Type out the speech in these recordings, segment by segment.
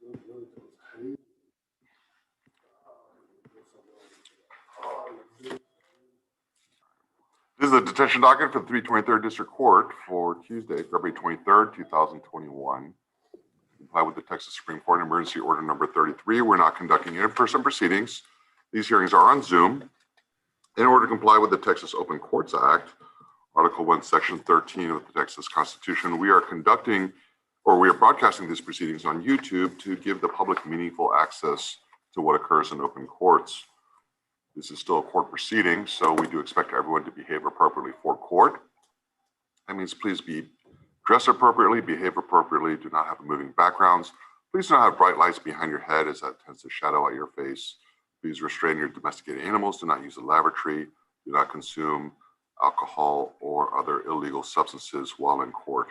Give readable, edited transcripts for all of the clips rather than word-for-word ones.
This is the detention docket for the 323rd District Court for Tuesday, February 23rd, 2021. Comply with the Texas Supreme Court Emergency Order number 33. We're not conducting in-person proceedings. These hearings are on Zoom. In order to comply with the Texas Open Courts Act, Article 1, Section 13 of the Texas Constitution, we are broadcasting these proceedings on YouTube to give the public meaningful access to what occurs in open courts. This is still a court proceeding, so we do expect everyone to behave appropriately for court. That means please dress appropriately, behave appropriately, do not have moving backgrounds. Please do not have bright lights behind your head as that tends to shadow out your face. Please restrain your domesticated animals. Do not use a lavatory. Do not consume alcohol or other illegal substances while in court.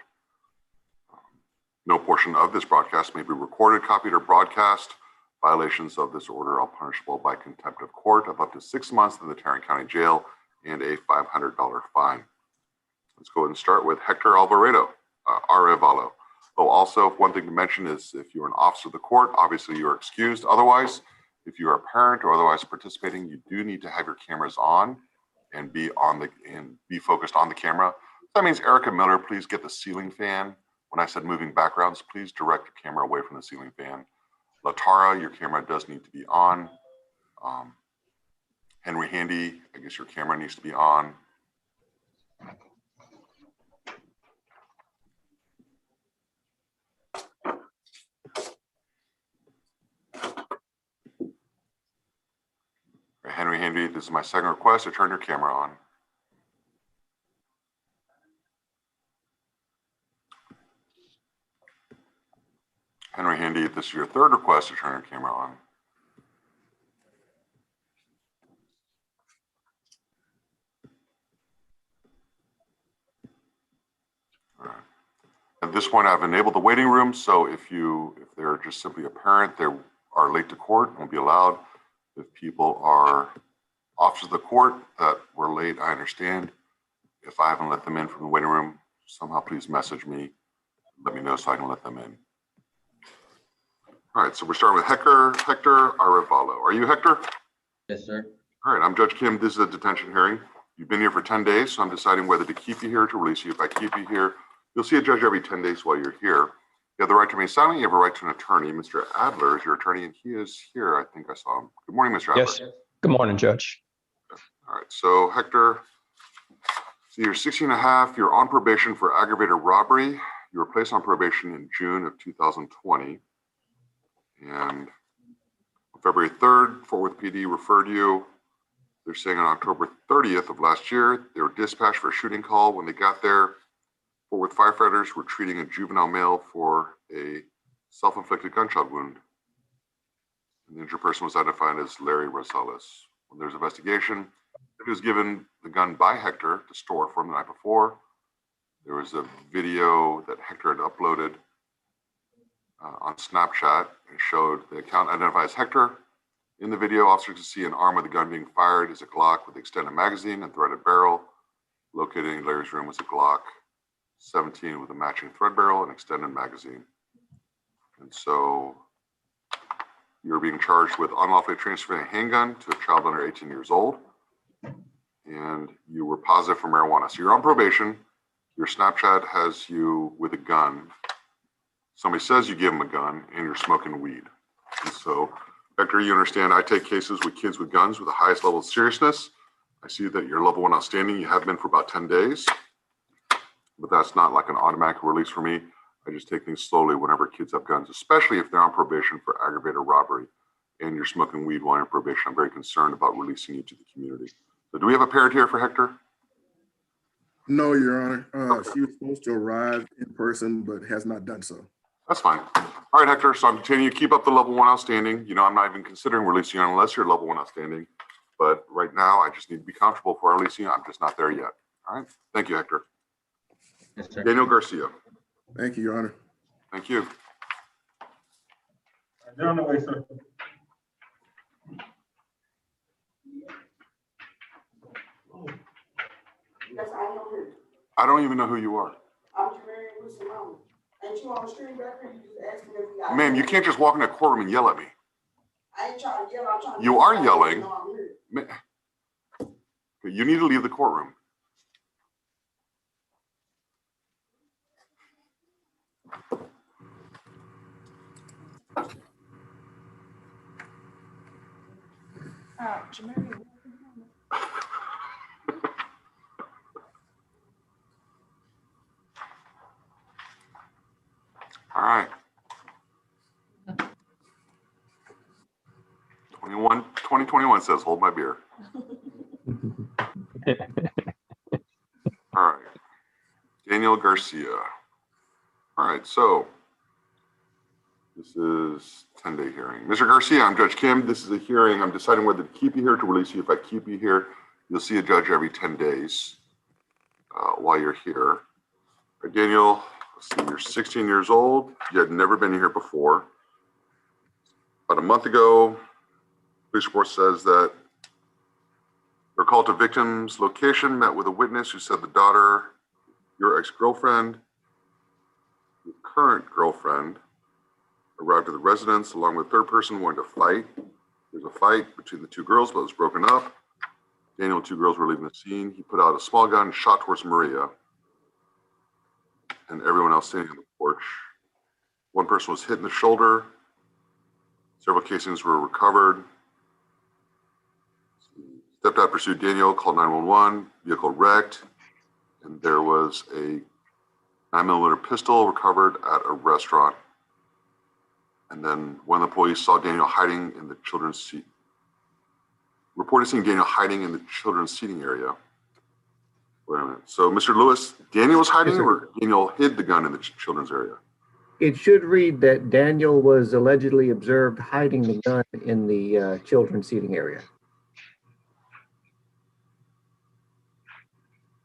No portion of this broadcast may be recorded, copied, or broadcast. Violations of this order are punishable by contempt of court of up to 6 months in the Tarrant County Jail and a $500 fine. Let's go ahead and start with Hector Arevalo. Oh, also, one thing to mention is if you're an officer of the court, obviously you are excused. Otherwise, if you are a parent or otherwise participating, you do need to have your cameras on and be focused on the camera. That means Erica Miller, please get the ceiling fan. When I said moving backgrounds, please direct your camera away from the ceiling fan. Latara, your camera does need to be on. Henry Handy, I guess your camera needs to be on. Henry Handy, this is my second request to turn your camera on. Henry Handy, this is your third request to turn your camera on. All right. At this point, I've enabled the waiting room, so if they're just simply a parent, they are late to court, won't be allowed. If people are officers of the court that were late, I understand. If I haven't let them in from the waiting room, somehow please message me. Let me know so I can let them in. All right, so we're starting with Hector Arevalo. Are you Hector? Yes, sir. All right, I'm Judge Kim. This is a detention hearing. You've been here for 10 days, so I'm deciding whether to keep you here or to release you. If I keep you here, you'll see a judge every 10 days while you're here. You have the right to remain silent. You have a right to an attorney. Mr. Adler is your attorney, and he is here. I think I saw him. Good morning, Mr. Adler. Yes. Good morning, Judge. All right. So, Hector, so you're 16 and a half. You're on probation for aggravated robbery. You were placed on probation in June of 2020. And on February 3rd, Fort Worth PD referred you. They're saying on October 30th of last year, they were dispatched for a shooting call. When they got there, Fort Worth firefighters were treating a juvenile male for a self-inflicted gunshot wound. And the injured person was identified as Larry Rosales. When there's investigation, it was given the gun by Hector to store from the night before. There was a video that Hector had uploaded on Snapchat and showed the account identifies Hector. In the video, officers could see an arm with a gun being fired is a Glock with extended magazine and threaded barrel. Located in Larry's room was a Glock 17 with a matching thread barrel and extended magazine. And so you're being charged with unlawfully transferring a handgun to a child under 18 years old. And you were positive for marijuana. So you're on probation. Your Snapchat has you with a gun. Somebody says you give them a gun and you're smoking weed. And so, Hector, you understand I take cases with kids with guns with the highest level of seriousness. I see that you're level 1 outstanding. You have been for about 10 days. But that's not like an automatic release for me. I just take things slowly whenever kids have guns, especially if they're on probation for aggravated robbery and you're smoking weed while on probation. I'm very concerned about releasing you to the community. So do we have a parent here for Hector? No, Your Honor. She was supposed to arrive in person, but has not done so. That's fine. All right, Hector, so I'm continuing to keep up the level 1 outstanding. You know, I'm not even considering releasing you unless you're level 1 outstanding. But right now, I just need to be comfortable before I release you. I'm just not there yet. All right. Thank you, Hector. Yes, sir. Daniel Garcia. Thank you, Your Honor. Thank you. They're on the way, sir. Yes, I know her. I don't even know who you are. I'm Jermaine Wilson. Ain't you you on the street record, you just ask me if we got. Ma'am, you can't just walk in a courtroom and yell at me. I ain't trying to yell, I'm trying to. You are yelling. No, I'm here. You need to leave the courtroom. All right. 2021 says, hold my beer. All right. Daniel Garcia. All right, so this is 10-day hearing. Mr. Garcia, I'm Judge Kim. This is a hearing. I'm deciding whether to keep you here, to release you. If I keep you here, you'll see a judge every 10 days while you're here. All right, Daniel, let's see, you're 16 years old. You had never been here before. About a month ago, police report says that they're called to victim's location, met with a witness who said the daughter, your ex-girlfriend, your current girlfriend, arrived at the residence along with a third person wanting to fight. There's a fight between the two girls, but it was broken up. Daniel and two girls were leaving the scene. He put out a small gun and shot towards Maria and everyone else standing on the porch. One person was hit in the shoulder. Several casings were recovered. Stepdad pursued Daniel, called 911, vehicle wrecked, and there was a 9mm pistol recovered at a restaurant. And then one of the employees saw Daniel hiding in the children's seat. Reported seeing Daniel hiding in the children's seating area. Wait a minute. So, Mr. Lewis, Daniel was hiding, Yes, or Daniel hid the gun in the children's area? It should read that Daniel was allegedly observed hiding the gun in the children's seating area.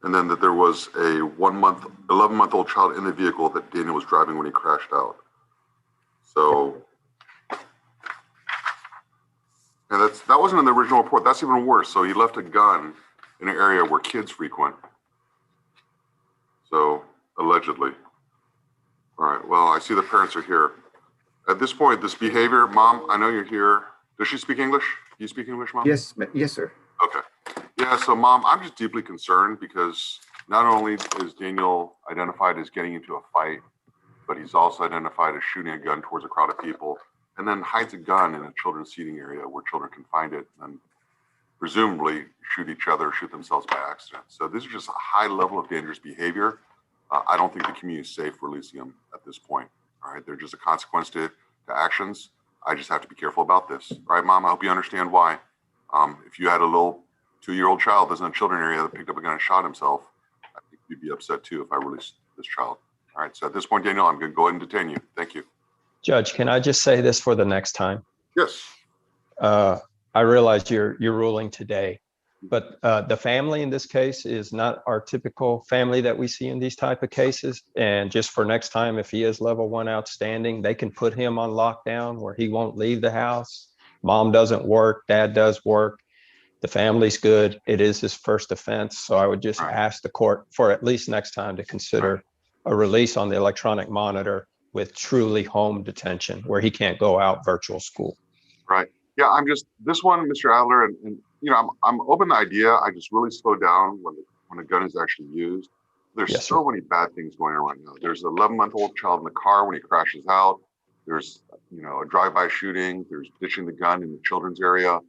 And then that there was a 11-month-old child in the vehicle that Daniel was driving when he crashed out. So, and that wasn't in the original report. That's even worse. So he left a gun in an area where kids frequent. So, allegedly. All right, well, I see the parents are here. At this point, this behavior, Mom, I know you're here. Does she speak English? Do you speak English, Mom? Yes, yes, sir. Okay. Yeah, so Mom, I'm just deeply concerned because not only is Daniel identified as getting into a fight, but he's also identified as shooting a gun towards a crowd of people and then hides a gun in a children's seating area where children can find it and presumably shoot each other, shoot themselves by accident. So this is just a high level of dangerous behavior. I don't think the community is safe releasing him at this point. All right, they're just a consequence to actions. I just have to be careful about this. All right, Mom, I hope you understand why. If you had a little 2-year-old child that's in a children's area that picked up a gun and shot himself, I think you'd be upset too if I released this child. All right, so at this point, Daniel, I'm going to go ahead and detain you. Thank you. Judge, can I just say this for the next time? Yes. I realize you're ruling today, but the family in this case is not our typical family that we see in these type of cases. And just for next time, if he is level 1 outstanding, they can put him on lockdown where he won't leave the house. Mom doesn't work, dad does work. The family's good. It is his first offense. So I would just ask the court for at least next time to consider a release on the electronic monitor with truly home detention where he can't go out virtual school. Right. Yeah, I'm just, this one, Mr. Adler, and you know, I'm open to the idea. I just really slow down when a gun is actually used. There's Yes, so many bad things going on right now. There's an 11-month-old child in the car when he crashes out. There's, you know, a drive-by shooting. There's ditching the gun in the children's area.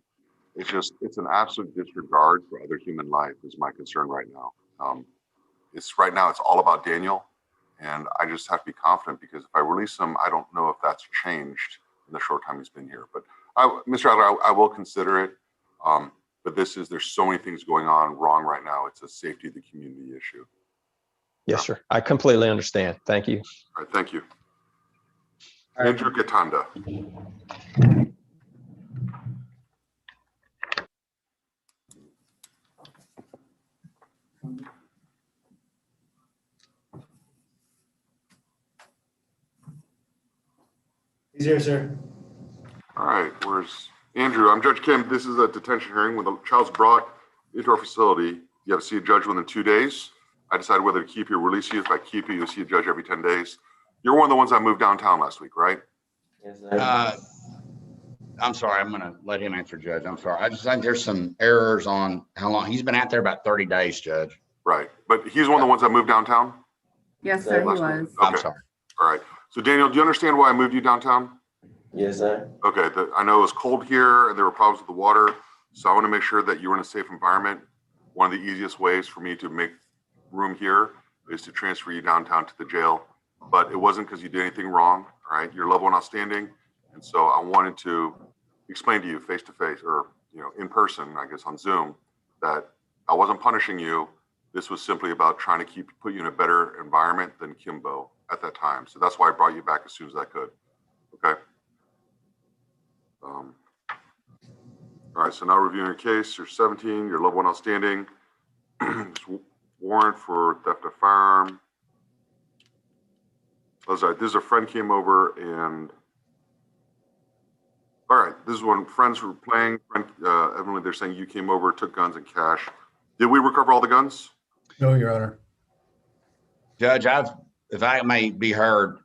It's an absolute disregard for other human life is my concern right now. Right now, it's all about Daniel. And I just have to be confident because if I release him, I don't know if that's changed in the short time he's been here. But Mr. Adler, I will consider it. But there's so many things going on wrong right now. It's a safety of the community issue. Yes, sir. I completely understand. Thank you. All right, thank you. Andrew Gatanda. He's here, sir. All right, where's Andrew? I'm Judge Kim. This is a detention hearing when the child's brought into our facility. You have to see a judge within 2 days. I decided whether to keep you or release you. If I keep you, you'll see a judge every 10 days. You're one of the ones that moved downtown last week, right? Yes, sir. I'm sorry, I'm gonna let him answer, Judge. I'm sorry. I just think there's some errors on how long. He's been out there about 30 days, Judge. Right. But he's one of the ones that moved downtown? Yes, sir, he Last week? was. I'm Okay. sorry. All right. So Daniel, do you understand why I moved you downtown? Yes, sir. Okay. I know it was cold here and there were problems with the water. So I want to make sure that you're in a safe environment. One of the easiest ways for me to make room here is to transfer you downtown to the jail. But it wasn't because you did anything wrong. All right. You're level 1 outstanding. And so I wanted to explain to you face to face, or in person, I guess on Zoom, that I wasn't punishing you. This was simply about trying to put you in a better environment than Kimbo at that time. So that's why I brought you back as soon as I could. Okay. All right. So now reviewing your case. You're 17. You're level 1 outstanding. Warrant for theft of firearm. Oh, sorry. This is a friend came over and. All right, this is when friends were playing. Evidently, they're saying you came over, took guns and cash. Did we recover all the guns? No, Your Honor. Judge, if I may be heard,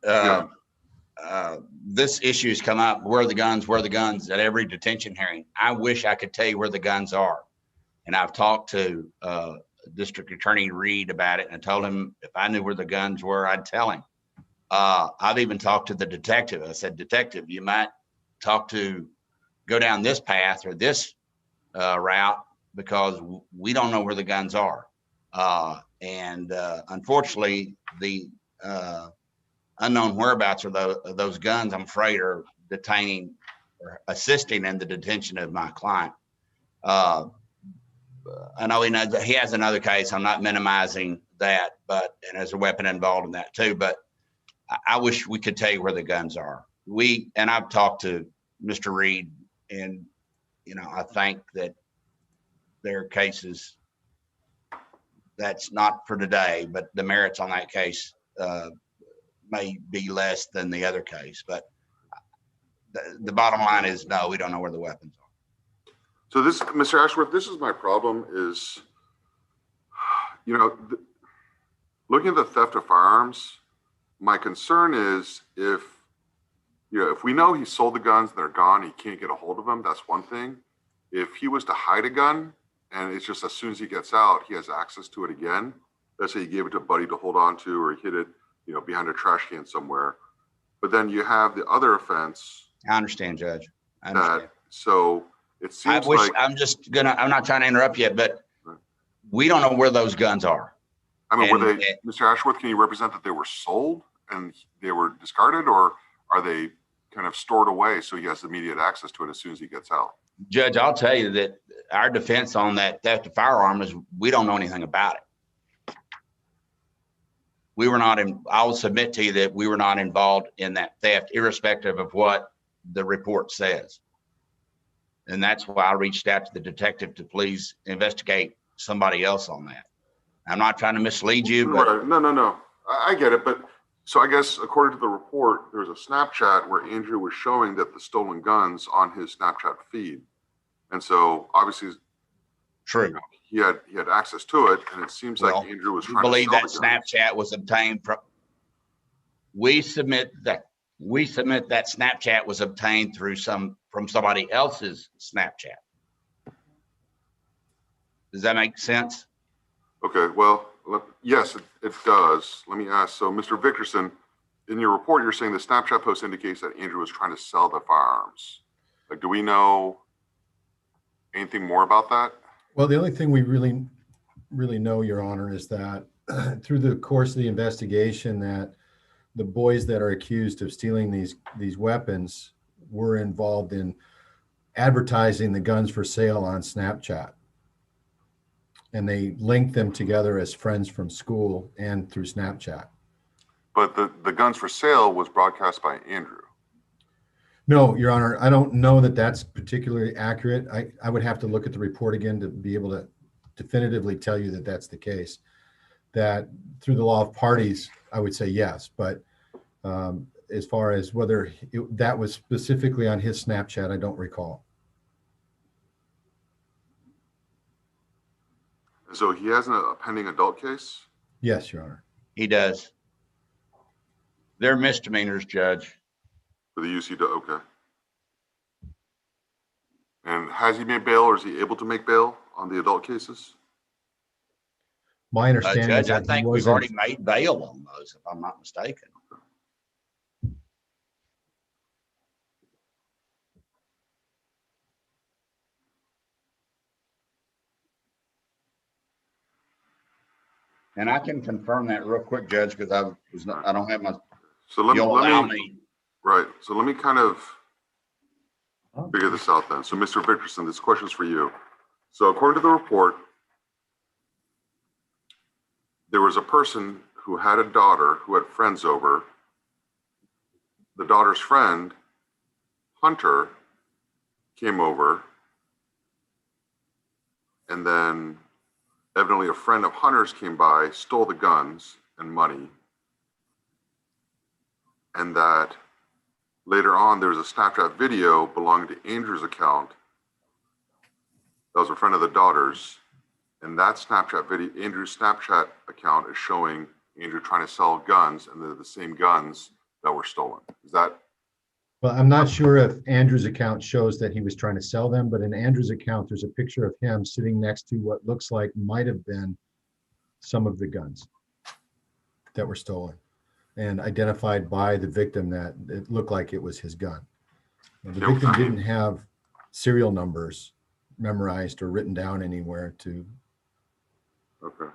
this issue has come up. Where are the guns at every detention hearing? I wish I could tell you where the guns are. And I've talked to District Attorney Reed about it, and I told him if I knew where the guns were, I'd tell him. I've even talked to the detective. I said, detective, you might go down this path or this route, because we don't know where the guns are. Unfortunately, the unknown whereabouts of those guns, I'm afraid, are detaining or assisting in the detention of my client. I know he has another case. I'm not minimizing that, and there's a weapon involved in that too, but I wish we could tell you where the guns are. I've talked to Mr. Reed, and I think that there are cases that's not for today, but the merits on that case may be less than the other case. But the bottom line is, no, we don't know where the weapons are. So this, Mr. Ashworth, this is my problem is, looking at the theft of firearms, my concern is if we know he sold the guns, they're gone, he can't get a hold of them, that's one thing. If he was to hide a gun and it's just as soon as he gets out, he has access to it again. Let's say he gave it to a buddy to hold on to, or he hid it, behind a trash can somewhere. But then you have the other offense. I understand, Judge. I understand. So it seems like I'm not trying to interrupt you, but we don't know where those guns are. I mean, Mr. Ashworth, can you represent that they were sold and they were discarded, or are they kind of stored away so he has immediate access to it as soon as he gets out? Judge, I'll tell you that our defense on that theft of firearm is we don't know anything about it. I will submit to you that we were not involved in that theft, irrespective of what the report says. And that's why I reached out to the detective to please investigate somebody else on that. I'm not trying to mislead you, but No. I get it. But so I guess according to the report, there's a Snapchat where Andrew was showing that the stolen guns on his Snapchat feed. And so obviously true. He had access to it, and it seems like Andrew was trying to believe sell that the guns. Snapchat was obtained from. We submit that Snapchat was obtained from somebody else's Snapchat. Does that make sense? Okay, well, yes, it does. Let me ask. So, Mr. Vickerson, in your report, you're saying the Snapchat post indicates that Andrew was trying to sell the firearms. Like, do we know anything more about that? Well, the only thing we really know, Your Honor, is that through the course of the investigation, that the boys that are accused of stealing these weapons were involved in advertising the guns for sale on Snapchat. And they linked them together as friends from school and through Snapchat. But the guns for sale was broadcast by Andrew. No, Your Honor, I don't know that that's particularly accurate. I would have to look at the report again to be able to definitively tell you that that's the case. That through the law of parties, I would say yes. But as far as whether that was specifically on his Snapchat, I don't recall. So he has a pending adult case? Yes, Your Honor. He does. They're misdemeanors, Judge. For the UC, okay. And has he made bail or is he able to make bail on the adult cases? My understanding is Judge, I that he think we've already wasn't, made bail on those, if I'm not mistaken. And I can confirm that real quick, Judge, because I don't have my, So let you'll allow me, me. right. So let me kind of figure this out then. So Mr. Vickerson, this question is for you. So according to the report, there was a person who had a daughter who had friends over. The daughter's friend, Hunter, came over. And then evidently a friend of Hunter's came by, stole the guns and money. And that later on, there was a Snapchat video belonging to Andrew's account. That was a friend of the daughter's. And that Snapchat video, Andrew's Snapchat account is showing Andrew trying to sell guns, and they're the same guns that were stolen. Is that? well, I'm not sure if Andrew's account shows that he was trying to sell them, but in Andrew's account, there's a picture of him sitting next to what looks like might have been some of the guns that were stolen and identified by the victim that it looked like it was his gun. Now, the victim didn't have serial numbers memorized or written down anywhere to. Okay.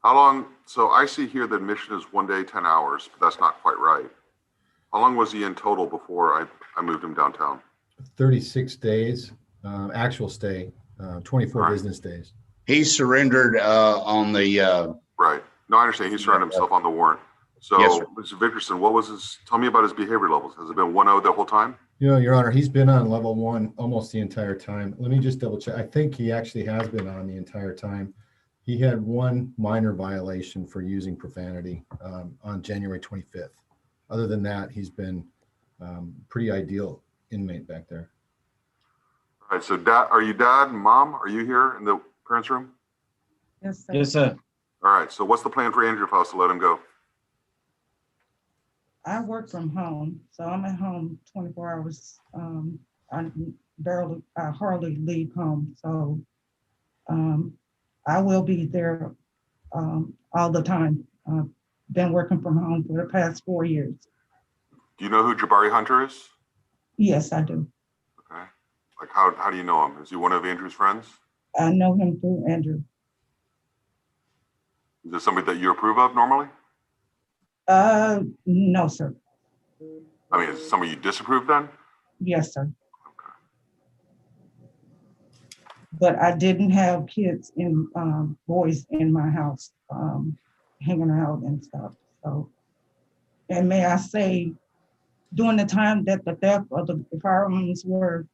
How long, so I see here the admission is 1 day, 10 hours, but that's not quite right. How long was he in total before I moved him downtown? 36 days, actual stay, 24 Right. business days. He surrendered on the, Right. No, I understand. He surrendered himself on the warrant. So, Yes, sir. Mr. Vickerson, what was his, tell me about his behavior levels. Has it been 1-0 the whole time? You know, Your Honor, he's been on level 1 almost the entire time. Let me just double check. I think he actually has been on the entire time. He had one minor violation for using profanity on January 25th. Other than that, he's been pretty ideal inmate back there. All right. So, Dad, are you dad and mom? Are you here in the parents' room? Yes, sir. Yes, sir. All right. So, what's the plan for Andrew if I was to let him go? I work from home, so I'm at home 24 hours. I hardly leave home, so I will be there all the time. Been working from home for the past 4 years. Do you know who Jabari Hunter is? Yes, I do. Okay. Like, how do you know him? Is he one of Andrew's friends? I know him through Andrew. Is this somebody that you approve of normally? No, sir. I mean, is it somebody you disapprove then? Yes, sir. But I didn't have kids and boys in my house hanging out and stuff. So, and may I say, during the time that the theft of the firearms were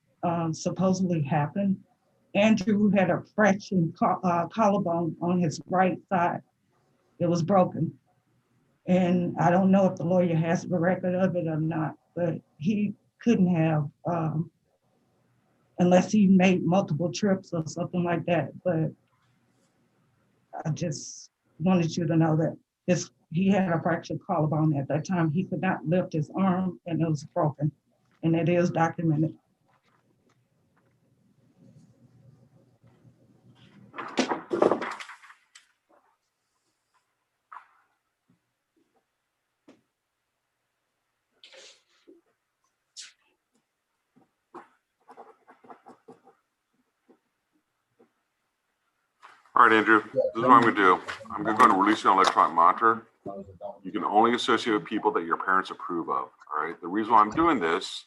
supposedly happened, Andrew had a fractured collarbone on his right side. It was broken. And I don't know if the lawyer has a record of it or not, but he couldn't have, unless he made multiple trips or something like that. But I just wanted you to know that he had a fractured collarbone at that time. He could not lift his arm and it was broken. And it is documented. All right, Andrew, this is what I'm going to do. I'm going to release you on electronic monitor. You can only associate with people that your parents approve of. All right. The reason why I'm doing this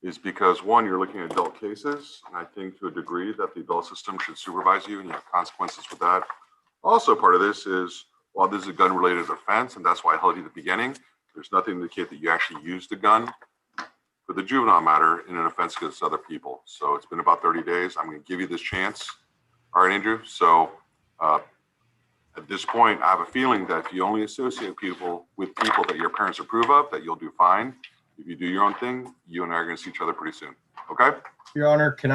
is because, one, you're looking at adult cases, and I think to a degree that the adult system should supervise you and you have consequences with that. Also, part of this is, while this is a gun-related offense, and that's why I held you at the beginning, there's nothing to indicate that you actually used a gun for the juvenile matter in an offense against other people. So it's been about 30 days. I'm going to give you this chance. All right, Andrew. So at this point, I have a feeling that if you only associate people with people that your parents approve of, that you'll do fine. If you do your own thing, you and I are going to see each other pretty soon. Okay? Your Honor, can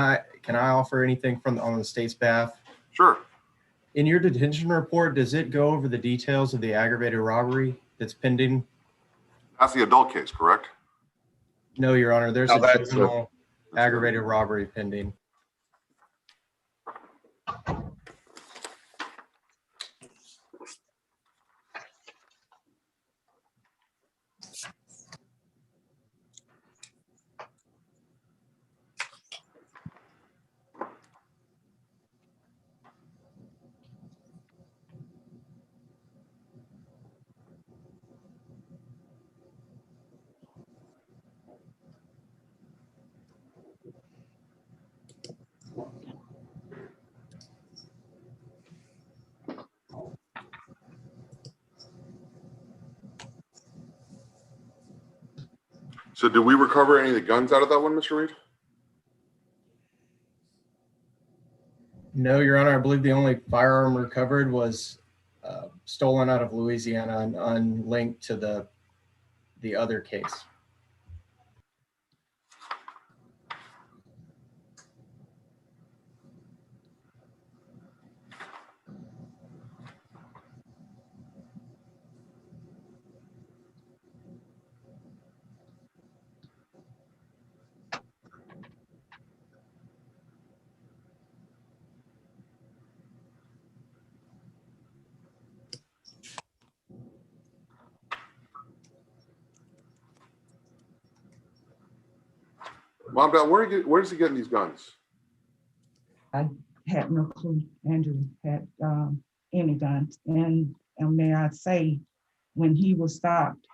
can I offer anything on the state's behalf? Sure. In your detention report, does it go over the details of the aggravated robbery that's pending? That's the adult case, correct? No, Your Honor, there's No, a that's juvenile aggravated robbery pending. So did we recover any of the guns out of that one, Mr. Reed? No, Your Honor, I believe the only firearm recovered was stolen out of Louisiana and unlinked to the other case. Mom, Dad, where is he getting these guns? I had no clue Andrew had any guns. And may I say, when he was stopped,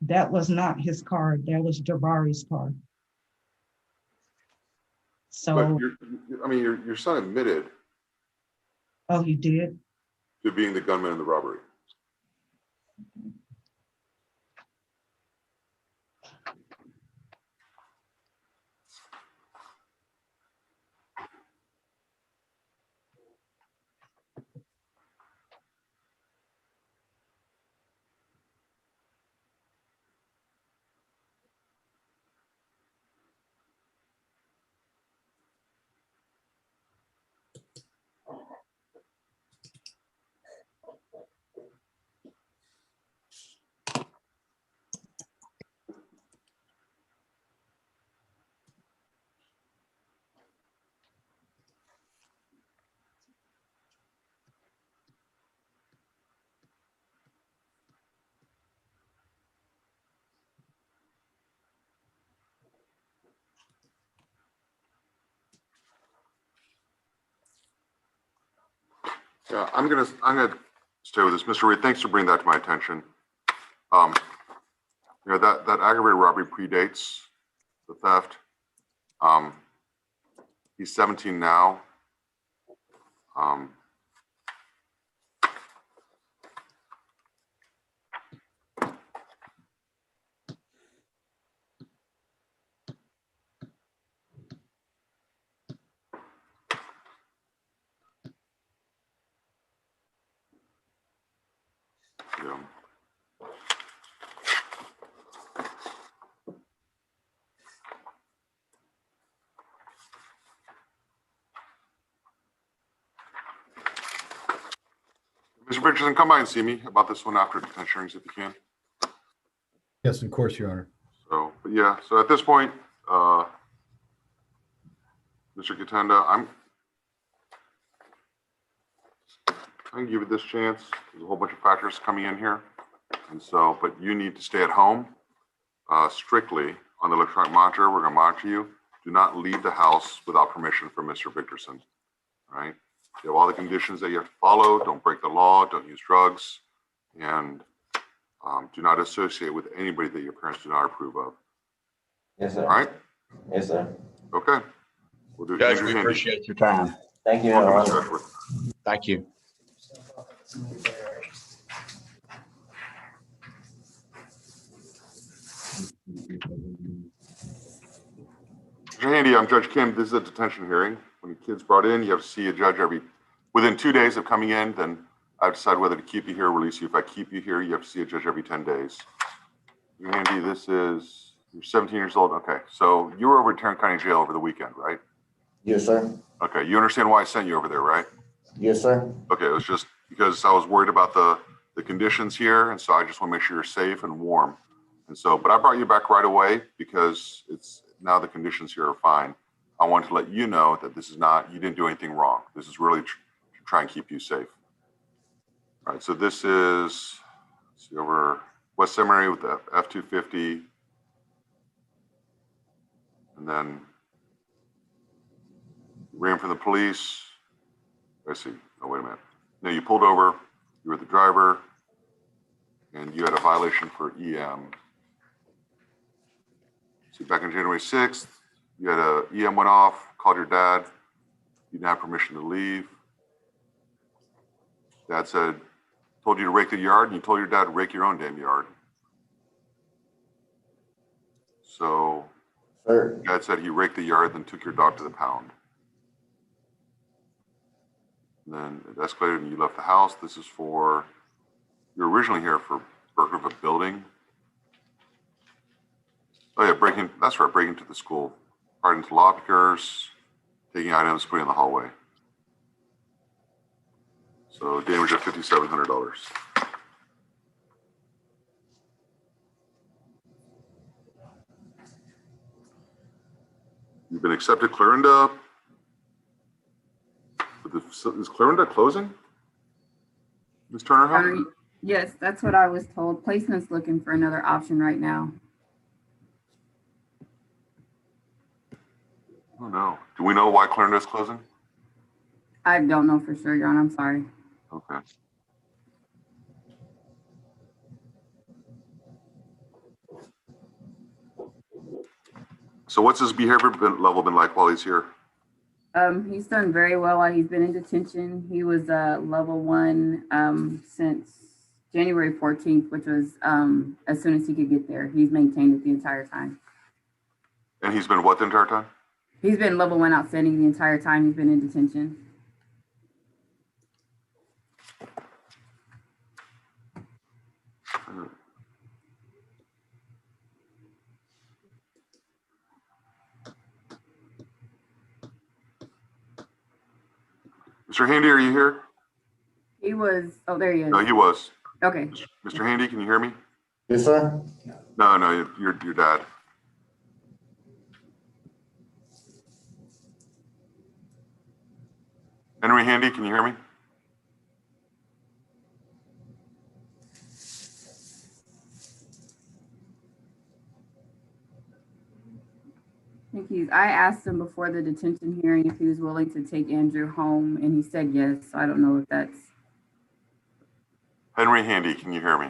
that was not his car, that was Jabari's car. So, But your son admitted oh, he did? to being the gunman in the robbery. Yeah, I'm gonna stay with this. Mr. Reed, thanks for bringing that to my attention. That aggravated robbery predates the theft. He's 17 now. Yeah. Mr. Richardson, come by and see me about this one after detention hearings if you can. Yes, of course, Your Honor. So, but yeah, so at this point, Mr. Katenda, I'm going to give you this chance. There's a whole bunch of factors coming in here. And so, but you need to stay at home strictly on the electronic monitor. We're going to monitor you. Do not leave the house without permission from Mr. Victorson. All right. You have all the conditions that you have to follow. Don't break the law. Don't use drugs. And do not associate with anybody that your parents do not approve of. Yes, sir. All right. Yes, sir. Okay. We'll do Judge, Andrew we Handy. appreciate your time. Thank you, Your Welcome, Honor. Mr. Edgeworth. Thank you. Mr. Handy, I'm Judge Kim. This is a detention hearing. When your kid's brought in, you have to see a judge within 2 days of coming in. Then I decide whether to keep you here or release you. If I keep you here, you have to see a judge every 10 days. Mr. Handy, you're 17 years old. Okay, so you were over at Tarrant County Jail over the weekend, right? Yes, sir. Okay, you understand why I sent you over there, right? Yes, sir. Okay, it was just because I was worried about the conditions here, and so I just want to make sure you're safe and warm. And so, but I brought you back right away because it's now the conditions here are fine. I wanted to let you know that this is not, you didn't do anything wrong. This is really to try and keep you safe. All right, so this is, let's see, over West Seminary with the F-250. And then ran from the police. I see. Oh, wait a minute. No, you pulled over. You were the driver. And you had a violation for EM. See, back on January 6th, you had a EM went off, called your dad. You didn't have permission to leave. Dad said, told you to rake the yard, and you told your dad to rake your own damn yard. So Sir. Dad said he raked the yard, then took your dog to the pound. And then it escalated and you left the house. This is for, you were originally here for burglary of a building. Oh yeah, breaking, that's right, breaking into the school. Prior into lockers, taking items, putting in the hallway. So damage of $5,700. You've been accepted Clarinda. Is Clarinda closing? Ms. Turner? Yes, that's what I was told. Placement's looking for another option right now. Oh no. Do we know why Clarinda is closing? I don't know for sure, Your Honor. I'm sorry. Okay. So what's his behavior level been like while he's here? He's done very well while he's been in detention. He was level 1 since January 14th, which was as soon as he could get there. He's maintained it the entire time. And he's been what the entire time? He's been level 1 outstanding the entire time he's been in detention. Mr. Handy, are you here? He was, oh, there he is. No, he was. Okay. Mr. Handy, can you hear me? Yes, sir. No, your dad. Henry Handy, can you hear me? Thank you. I asked him before the detention hearing if he was willing to take Andrew home, and he said yes. I don't know if that's. Henry Handy, can you hear me?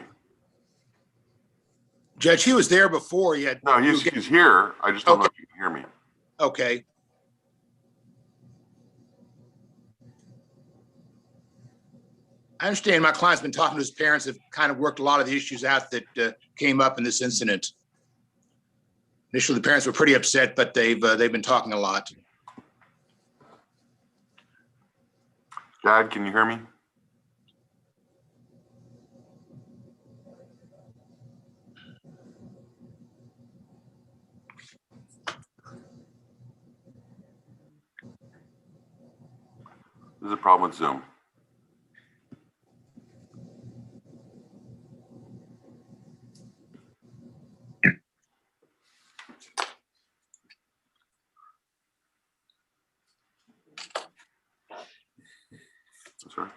Judge, he was there before. He had. No, he's here. I just don't know if you can hear me. Okay. I understand my client's been talking to his parents, have kind of worked a lot of the issues out that came up in this incident. Initially, the parents were pretty upset, but they've been talking a lot. Dad, can you hear me? There's a problem with Zoom. Sorry.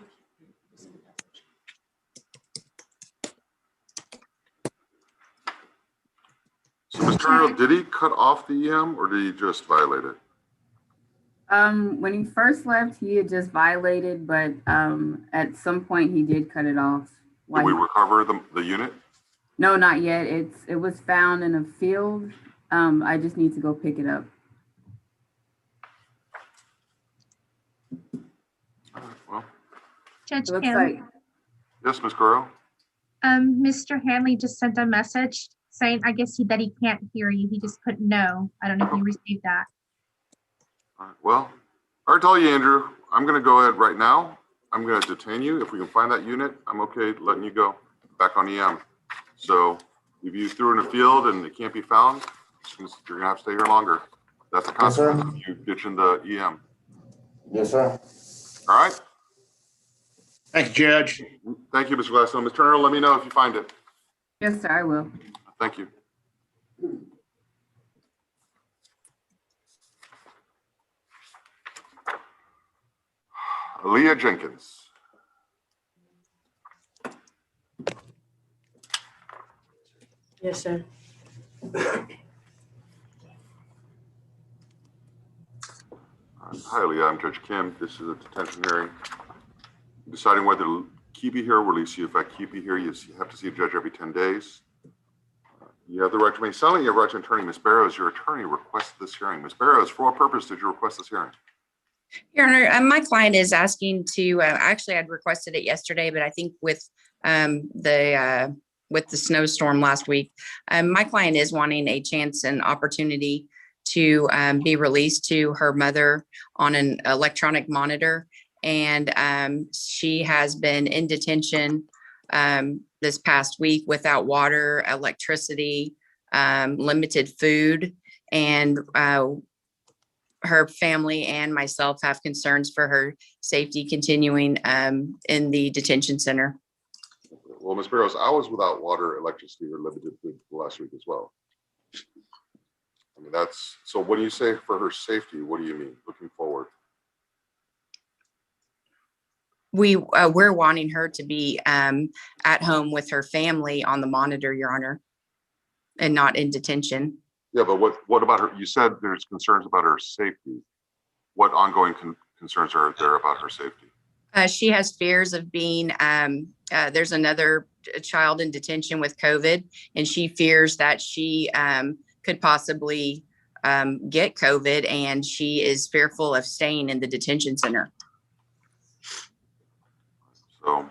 So, Mr. Earl, did he cut off the EM or did he just violate it? When he first left, he had just violated, but at some point he did cut it off. Did we recover the unit? No, not yet. It was found in a field. I just need to go pick it up. Well, Judge Looks Hanley, like, yes, Ms. Goro. Mr. Hanley just sent a message saying, I guess that he can't hear you. He just put no. I don't know if you received that. All right, well, I tell you, Andrew, I'm going to go ahead right now. I'm going to detain you. If we can find that unit, I'm okay letting you go back on EM. So if you threw in a field and it can't be found, you're going to have to stay here longer. That's a Yes, sir. consequence of you ditching the EM. Yes, sir. All right. Thank you, Judge. Thank you, Mr. Gladstone. Ms. Turner, let me know if you find it. Yes, sir, I will. Thank you. Leah Jenkins. Yes, sir. Hi, Leah. I'm Judge Kim. This is a detention hearing. Deciding whether to keep you here or release you. If I keep you here, you have to see a judge every 10 days. You have the right to remain silent. You have the right to an attorney. Ms. Barrows, your attorney requested this hearing. Ms. Barrows, for what purpose did you request this hearing? Your Honor, my client is asking to, actually I'd requested it yesterday, but I think with the snowstorm last week, my client is wanting a chance and opportunity to be released to her mother on an electronic monitor. And she has been in detention this past week without water, electricity, limited food, and her family and myself have concerns for her safety continuing in the detention center. Well, Ms. Barrows, I was without water, electricity, or limited food last week as well. I mean, that's, so when you say for her safety, what do you mean looking forward? We're wanting her to be at home with her family on the monitor, Your Honor, and not in detention. Yeah, but what about her? You said there's concerns about her safety. What ongoing concerns are there about her safety? She has fears of being, there's another child in detention with COVID, and she fears that she could possibly get COVID, and she is fearful of staying in the detention center. So, all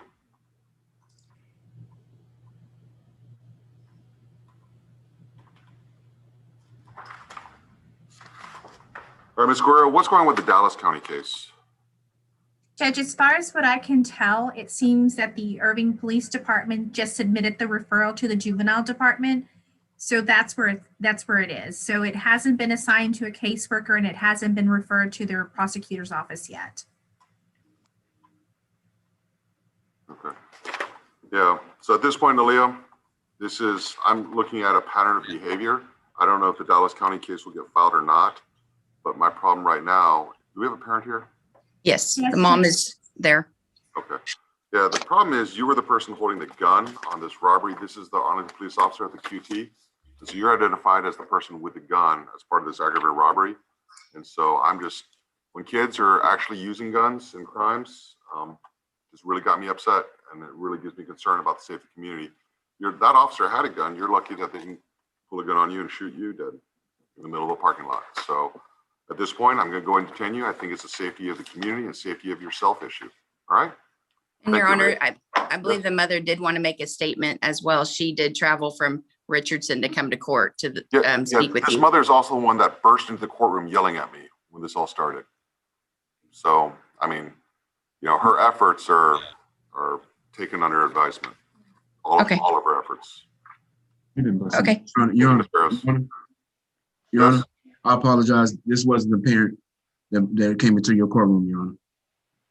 right, Ms. Guerrero, what's going on with the Dallas County case? Judge, as far as what I can tell, it seems that the Irving Police Department just submitted the referral to the juvenile department. So that's where it is. So it hasn't been assigned to a caseworker and it hasn't been referred to their prosecutor's office yet. Okay. Yeah. So at this point, Aaliyah, I'm looking at a pattern of behavior. I don't know if the Dallas County case will get filed or not, but my problem right now, do we have a parent here? Yes, the mom is there. Okay. Yeah, the problem is you were the person holding the gun on this robbery. This is the Arlington police officer at the QT. And so you're identified as the person with the gun as part of this aggravated robbery. And so when kids are actually using guns in crimes, just really got me upset. And it really gives me concern about the safety community. That officer had a gun. You're lucky that they can pull a gun on you and shoot you dead in the middle of a parking lot. So at this point, I'm going to go and detain you. I think it's the safety of the community and safety of yourself issue. All right. And Your Honor, I believe the mother did want to make a statement as well. She did travel from Richardson to come to court to speak with this you. mother is also the one that burst into the courtroom yelling at me when this all started. So, I mean, her efforts are taken under advisement. All of her efforts. Okay. Your Honor, I apologize. This wasn't the parent that came into your courtroom, Your Honor.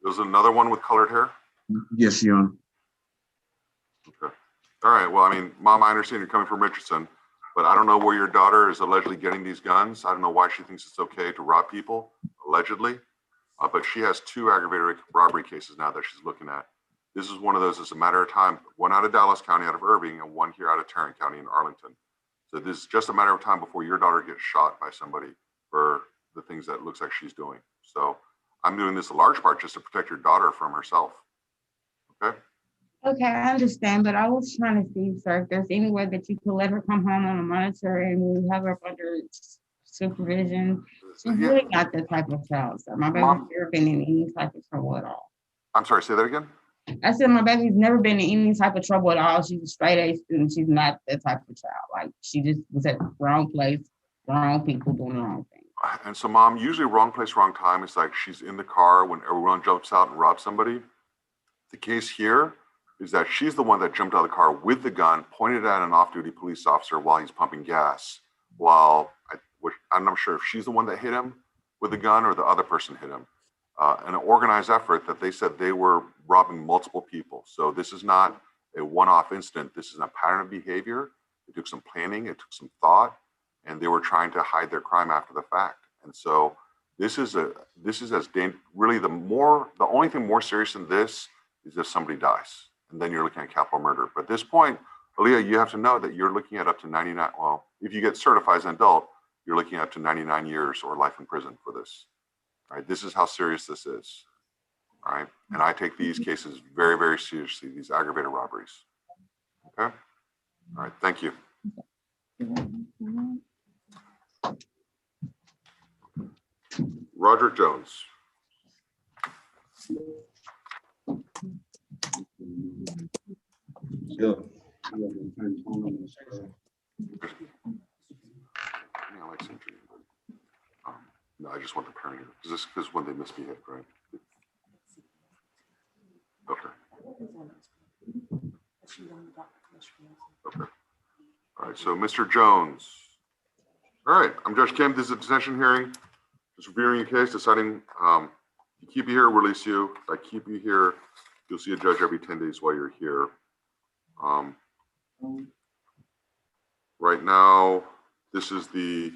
There's another one with colored hair? Yes, Your Honor. Okay. All right. Well, I mean, Mom, I understand you're coming from Richardson, but I don't know where your daughter is allegedly getting these guns. I don't know why she thinks it's okay to rob people, allegedly. But she has 2 aggravated robbery cases now that she's looking at. This is one of those, it's a matter of time, one out of Dallas County, out of Irving, and one here out of Tarrant County in Arlington. So this is just a matter of time before your daughter gets shot by somebody for the things that it looks like she's doing. So I'm doing this in large part just to protect your daughter from herself. Okay? Okay, I understand, but I was trying to see, sir, if there's any way that you could let her come home on a monitor and we have her under supervision. She's really not that type of child, sir. My baby's never been in any type of trouble at all. I'm sorry, say that again? I said my baby's never been in any type of trouble at all. She's a straight A student. She's not that type of child. Like, she just was at the wrong place, wrong people doing the wrong thing. And so, Mom, usually wrong place, wrong time. It's like she's in the car when everyone jumps out and robs somebody. The case here is that she's the one that jumped out of the car with the gun, pointed at an off-duty police officer while he's pumping gas, while which I'm not sure if she's the one that hit him with the gun or the other person hit him. An organized effort that they said they were robbing multiple people. So this is not a one-off incident. This is a pattern of behavior. It took some planning, it took some thought, and they were trying to hide their crime after the fact. And so this is as really the only thing more serious than this is if somebody dies, and then you're looking at capital murder. But at this point, Aaliyah, you have to know that you're looking at up to 99. Well, if you get certified as an adult, you're looking at up to 99 years or life in prison for this. All right, this is how serious this is. All right, and I take these cases very, very seriously. These aggravated robberies. Okay. All right. Thank you. Roger Jones. Yeah. No, I just want the parent because when they misbehave, right? Okay. Okay. All right. So, Mr. Jones. All right. I'm Judge Kim. This is a detention hearing. Just reviewing your case, deciding to keep you here, release you. If I keep you here, you'll see a judge every 10 days while you're here. Right now, this is the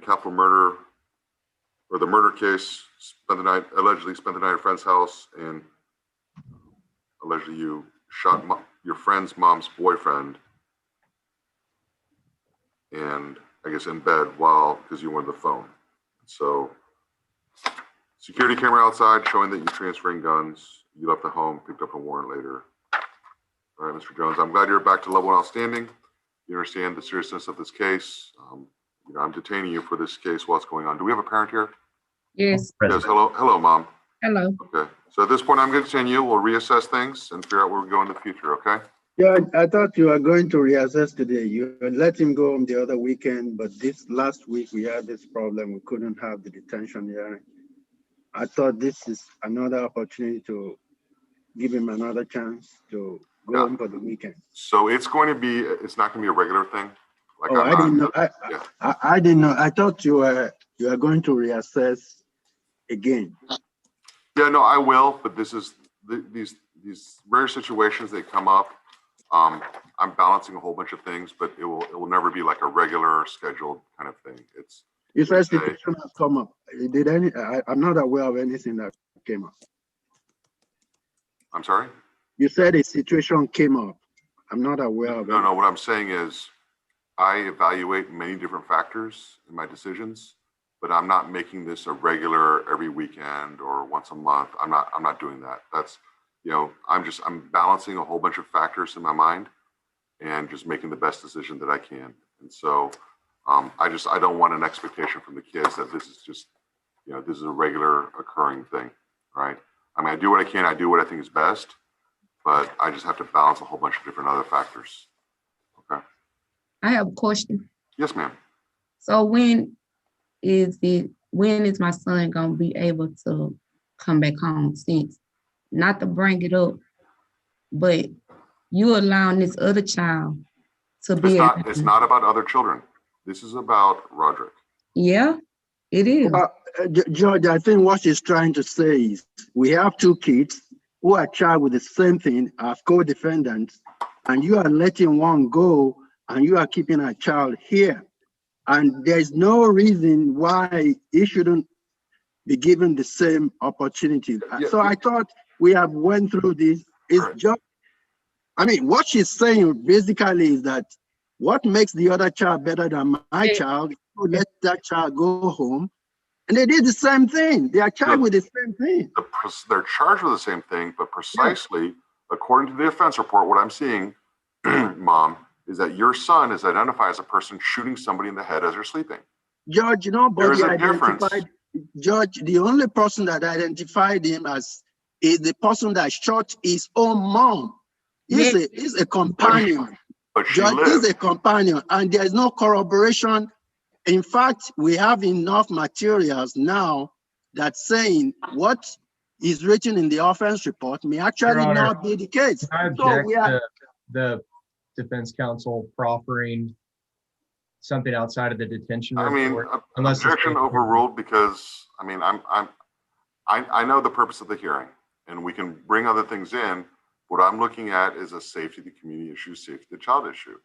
capital murder or the murder case. Allegedly spent the night at a friend's house, and allegedly you shot your friend's mom's boyfriend, and I guess in bed because you wanted the phone. So security camera outside showing that you're transferring guns. You left the home, picked up a warrant later. All right, Mr. Jones, I'm glad you're back to level 1 outstanding. You understand the seriousness of this case. I'm detaining you for this case while it's going on. Do we have a parent here? Yes. Yes, hello, Mom. Hello. Okay, so at this point, I'm going to detain you. We'll reassess things and figure out where we go in the future, okay? Yeah, I thought you were going to reassess today. You let him go on the other weekend, but this last week we had this problem. We couldn't have the detention hearing. I thought this is another opportunity to give him another chance to go on for the weekend. So it's not going to be a regular thing. Like I didn't know. I didn't know. I thought you were going to reassess again. Yeah, no, I will. But this is these rare situations that come up. I'm balancing a whole bunch of things, but it will never be like a regular scheduled kind of thing. You said situation has come up. I'm not aware of anything that came up. I'm sorry? You said a situation came up. I'm not aware of it. No, what I'm saying is I evaluate many different factors in my decisions, but I'm not making this a regular every weekend or once a month. I'm not doing that. That's, I'm balancing a whole bunch of factors in my mind and just making the best decision that I can. And so I don't want an expectation from the kids that this is just, this is a regular occurring thing, right? I mean, I do what I can, I do what I think is best, but I just have to balance a whole bunch of different other factors. Okay. I have a question. Yes, ma'am. So when is my son gonna be able to come back home? Since, not to bring it up, but you allowing this other child to be. It's not about other children. This is about Roderick. Yeah, it is. George, I think what she's trying to say is we have two kids who are charged with the same thing as co-defendants, and you are letting one go and you are keeping a child here. And there's no reason why he shouldn't be given the same opportunity. So I thought we have went through this. It's just, what she's saying basically is that what makes the other child better than my child, you let that child go home. And they did the same thing. They are charged with the same thing. They're charged with the same thing, but precisely according to the offense report, what I'm seeing, Mom, is that your son is identified as a person shooting somebody in the head as they're sleeping. Judge, there's a difference. Judge, the only person that identified him as is the person that shot his own mom. He's a companion. But she Judge, lived. he's a companion, and there's no corroboration. In fact, we have enough materials now that saying what is written in the offense report may actually not be the case. I object to the defense counsel proffering something outside of the detention I mean, report. Unless it's objection based- overruled because, I mean, I know the purpose of the hearing and we can bring other things in. What I'm looking at is a safety of the community issue, safety of the child issue.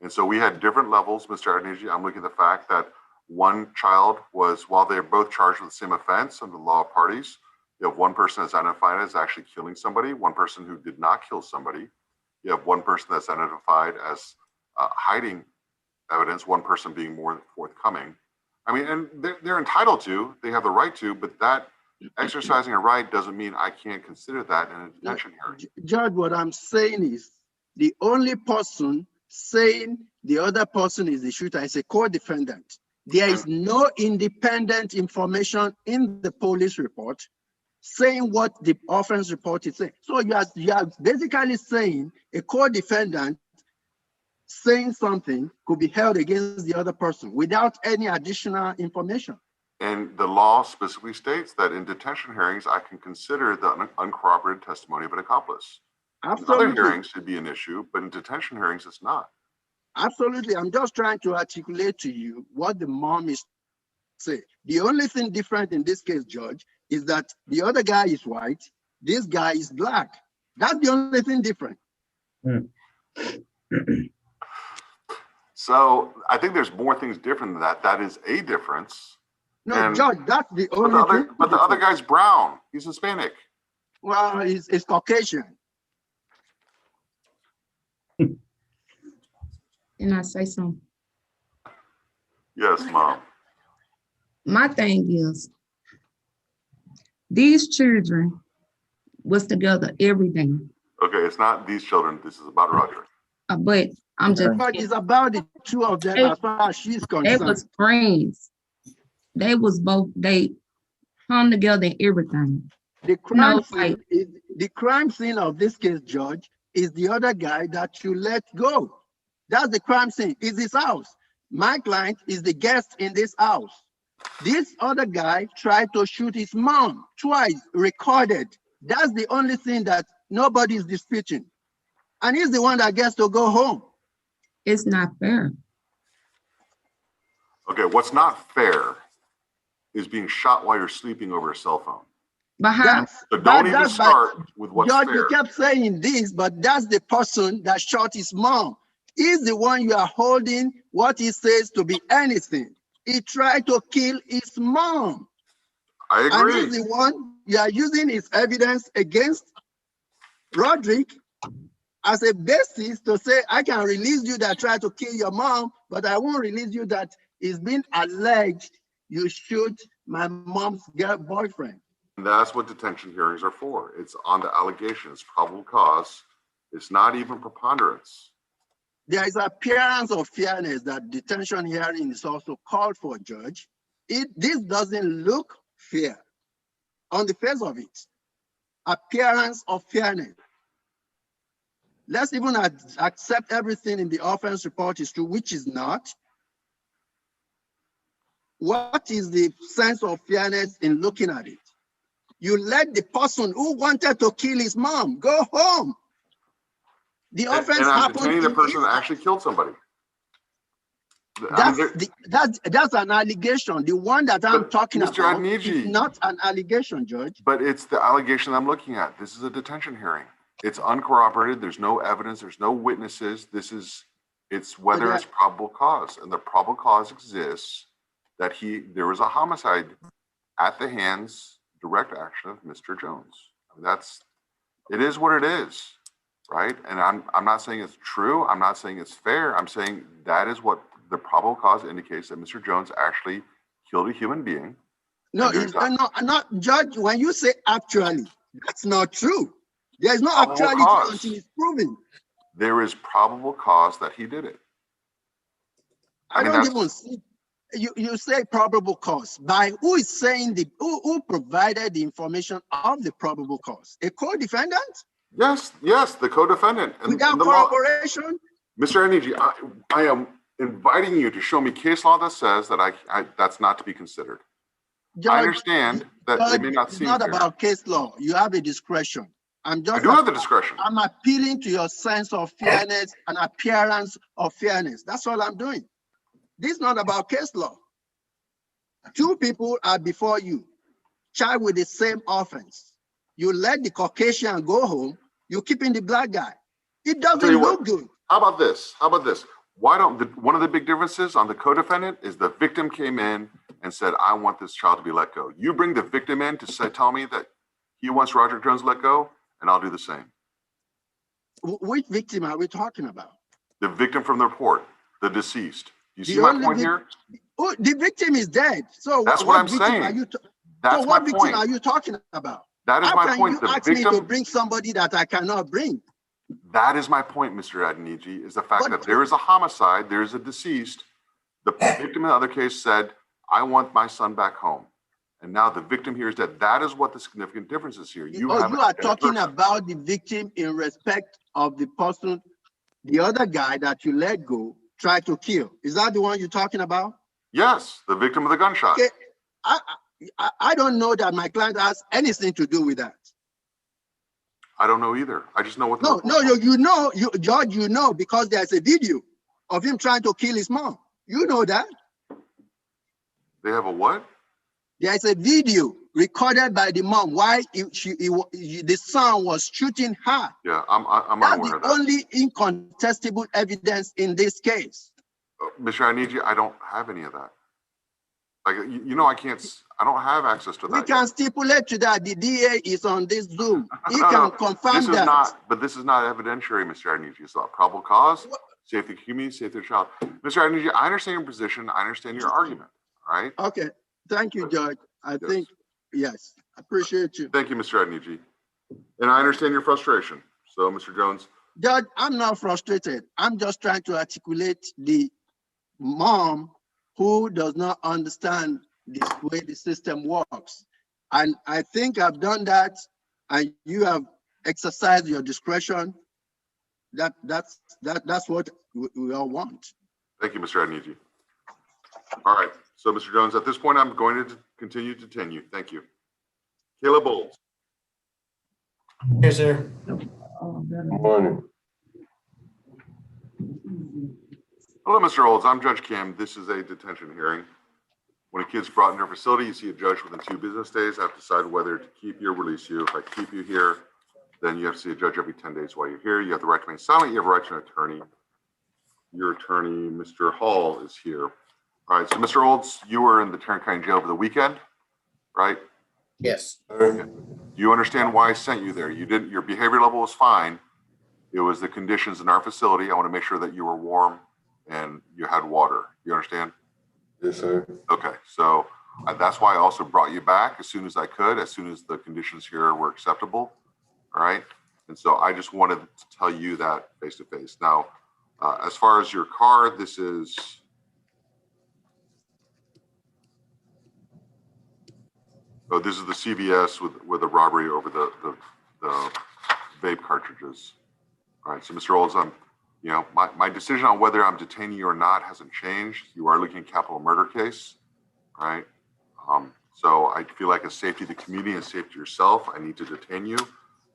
And so we had different levels, Mr. Adeniji. I'm looking at the fact that one child was, while they're both charged with the same offense under the law of parties, you have one person that's identified as actually killing somebody, one person who did not kill somebody. You have one person that's identified as hiding evidence, one person being more forthcoming. I mean, and they're entitled to, they have the right to, but that exercising a right doesn't mean I can't consider that in a detention hearing. Judge, what I'm saying is the only person saying the other person is the shooter is a co-defendant. There is no independent information in the police report saying what the offense report is saying. So you are basically saying a co-defendant saying something could be held against the other person without any additional information. And the law specifically states that in detention hearings, I can consider the uncorroborated testimony of an accomplice. Absolutely. In other hearings should be an issue, but in detention hearings, it's not. Absolutely. I'm just trying to articulate to you what the mom is saying. The only thing different in this case, Judge, is that the other guy is white, this guy is black. That's the only thing different. So I think there's more things different than that. That is a difference. No, And- Judge, that's the only thing. But the other guy's brown. He's Hispanic. Well, it's Caucasian. Can I say something? Yes, Mom. My thing is, these children was together every day. Okay, it's not these children. This is about Roger. But I'm just, But it's about the two of them as far as she's they concerned. was friends. They was both, they hung together and everything. The No crime fight. the crime scene of this case, Judge, is the other guy that you let go. That's the crime scene. It's his house. My client is the guest in this house. This other guy tried to shoot his mom twice, recorded. That's the only thing that nobody's disputing. And he's the one that gets to go home. It's not fair. Okay, what's not fair is being shot while you're sleeping over a cell phone. But how? So don't even start with what's Judge, fair. you kept saying this, but that's the person that shot his mom. He's the one you are holding what he says to be anything. He tried to kill his mom. I And agree. he's the one you are using his evidence against Roderick as a basis to say, I can release you that tried to kill your mom, but I won't release you that is being alleged you shoot my mom's boyfriend. And that's what detention hearings are for. It's on the allegations, probable cause. It's not even preponderance. There is appearance of fairness that detention hearing is also called for, Judge. This doesn't look fair on the face of it. Appearance of fairness. Let's even accept everything in the offense report is true, which is not. What is the sense of fairness in looking at it? You let the person who wanted to kill his mom go home. The offense And I'm happened. detaining the in person his that actually killed somebody. That's an allegation. The one that I'm talking Mr. about Adeniji. is not an allegation, Judge. But it's the allegation I'm looking at. This is a detention hearing. It's uncorroborated. There's no evidence. There's no witnesses. It's whether it's probable cause. And the probable cause exists that there was a homicide at the hands, direct action of Mr. Jones. I mean, it is what it is, right? And I'm not saying it's true. I'm not saying it's fair. I'm saying that is what the probable cause indicates, that Mr. Jones actually killed a human being. No, not Judge. When you say actually, that's not true. There is no Probable actuality cause. until it's proven. There is probable cause that he did it. I don't even see. You say probable cause. By who is saying who provided the information of the probable cause? A co-defendant? Yes, the co-defendant. Without corroboration? Mr. Adeniji, I am inviting you to show me case law that says that that's not to be considered. Judge, I understand that it may not it's seem not fair. about case law. You have a discretion. I do have the discretion. I'm appealing to your sense of fairness and appearance of fairness. That's all I'm doing. This is not about case law. Two people are before you, charged with the same offense. You let the Caucasian go home, you're keeping the black guy. It doesn't look good. How about this? How about this? Why don't, one of the big differences on the co-defendant is the victim came in and said, I want this child to be let go. You bring the victim in to say, tell me that he wants Roger Jones let go, and I'll do the same. Which victim are we talking about? The victim from the report, the deceased. You see my point here? Oh, the victim is dead. So that's what I'm victim saying. Are you that's so what my victim point. are you talking about? That is How my can point. You the ask victim, me to bring somebody that I cannot bring. That is my point, Mr. Adeniji, is the fact that there is a homicide, there is a deceased. The victim in the other case said, I want my son back home. And now the victim here is dead. That is what the significant difference is here. You are talking about the victim in respect of the person, the other guy that you let go, tried to kill. Is that the one you're talking about? Yes, the victim of the gunshot. Okay. I don't know that my client has anything to do with that. I don't know either. I just know what. George, you know, because there's a video of him trying to kill his mom. You know that. They have a what? There's a video recorded by the mom while the son was shooting her. Yeah, I'm That's unaware of the that. only incontestable evidence in this case. Mr. Adeniji, I don't have any of that. Like, you know, I don't have access to that. We can stipulate to that. The DA is on this Zoom. He can confirm this that. Is not, but this is not evidentiary, Mr. Adeniji. It's not probable cause, safety of the community, safety of the child. Mr. Adeniji, I understand your position. I understand your argument. All right. Okay. Thank you, Judge. I think, yes, I appreciate you. Thank you, Mr. Adeniji. And I understand your frustration. So, Mr. Jones. Judge, I'm not frustrated. I'm just trying to articulate the mom who does not understand the way the system works. And I think I've done that, and you have exercised your discretion. That's what we all want. Thank you, Mr. Adeniji. All right. So, Mr. Jones, at this point, I'm going to continue to detain you. Thank you. Caleb Bowles. Here, sir. Good morning. Hello, Mr. Olds. I'm Judge Kim. This is a detention hearing. When a kid's brought into a facility, you see a judge within 2 business days. I have to decide whether to keep you or release you. If I keep you here, then you have to see a judge every 10 days while you're here. You have the right to remain silent. You have a right to an attorney. Your attorney, Mr. Hall, is here. All right. So, Mr. Olds, you were in the Tarrant County Jail over the weekend, right? Yes. Okay. Do you understand why I sent you there? You didn't. Your behavior level was fine. It was the conditions in our facility. I want to make sure that you were warm and you had water. You understand? Yes, sir. Okay, so that's why I also brought you back as soon as I could, as soon as the conditions here were acceptable. All right, and so I just wanted to tell you that face to face. Now, as far as your car, this is the CVS with a robbery over the vape cartridges. All right, so Mr. Olds, you know, my decision on whether I'm detaining you or not hasn't changed. You are looking at a capital murder case, right? So I feel like a safety of the community and safety of yourself, I need to detain you.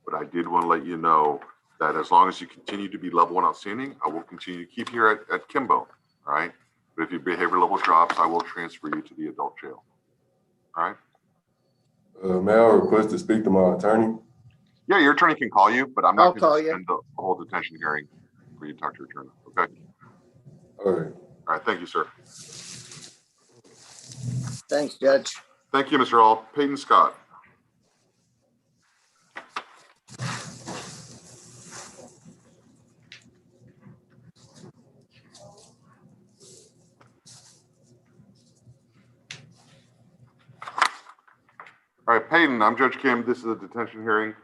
But I did want to let you know that as long as you continue to be level 1 outstanding, I will continue to keep you here at Kimbo, all right? But if your behavior level drops, I will transfer you to the adult jail, all right? May I request to speak to my attorney? Yeah, your attorney can call you, but I'm not I'll going to suspend the whole detention hearing for you to talk to your attorney, okay? All right. All right, thank you, sir. Thanks, Judge. Thank you, Mr. Hall. Peyton Scott. All right, Peyton, I'm Judge Kim. This is a detention hearing.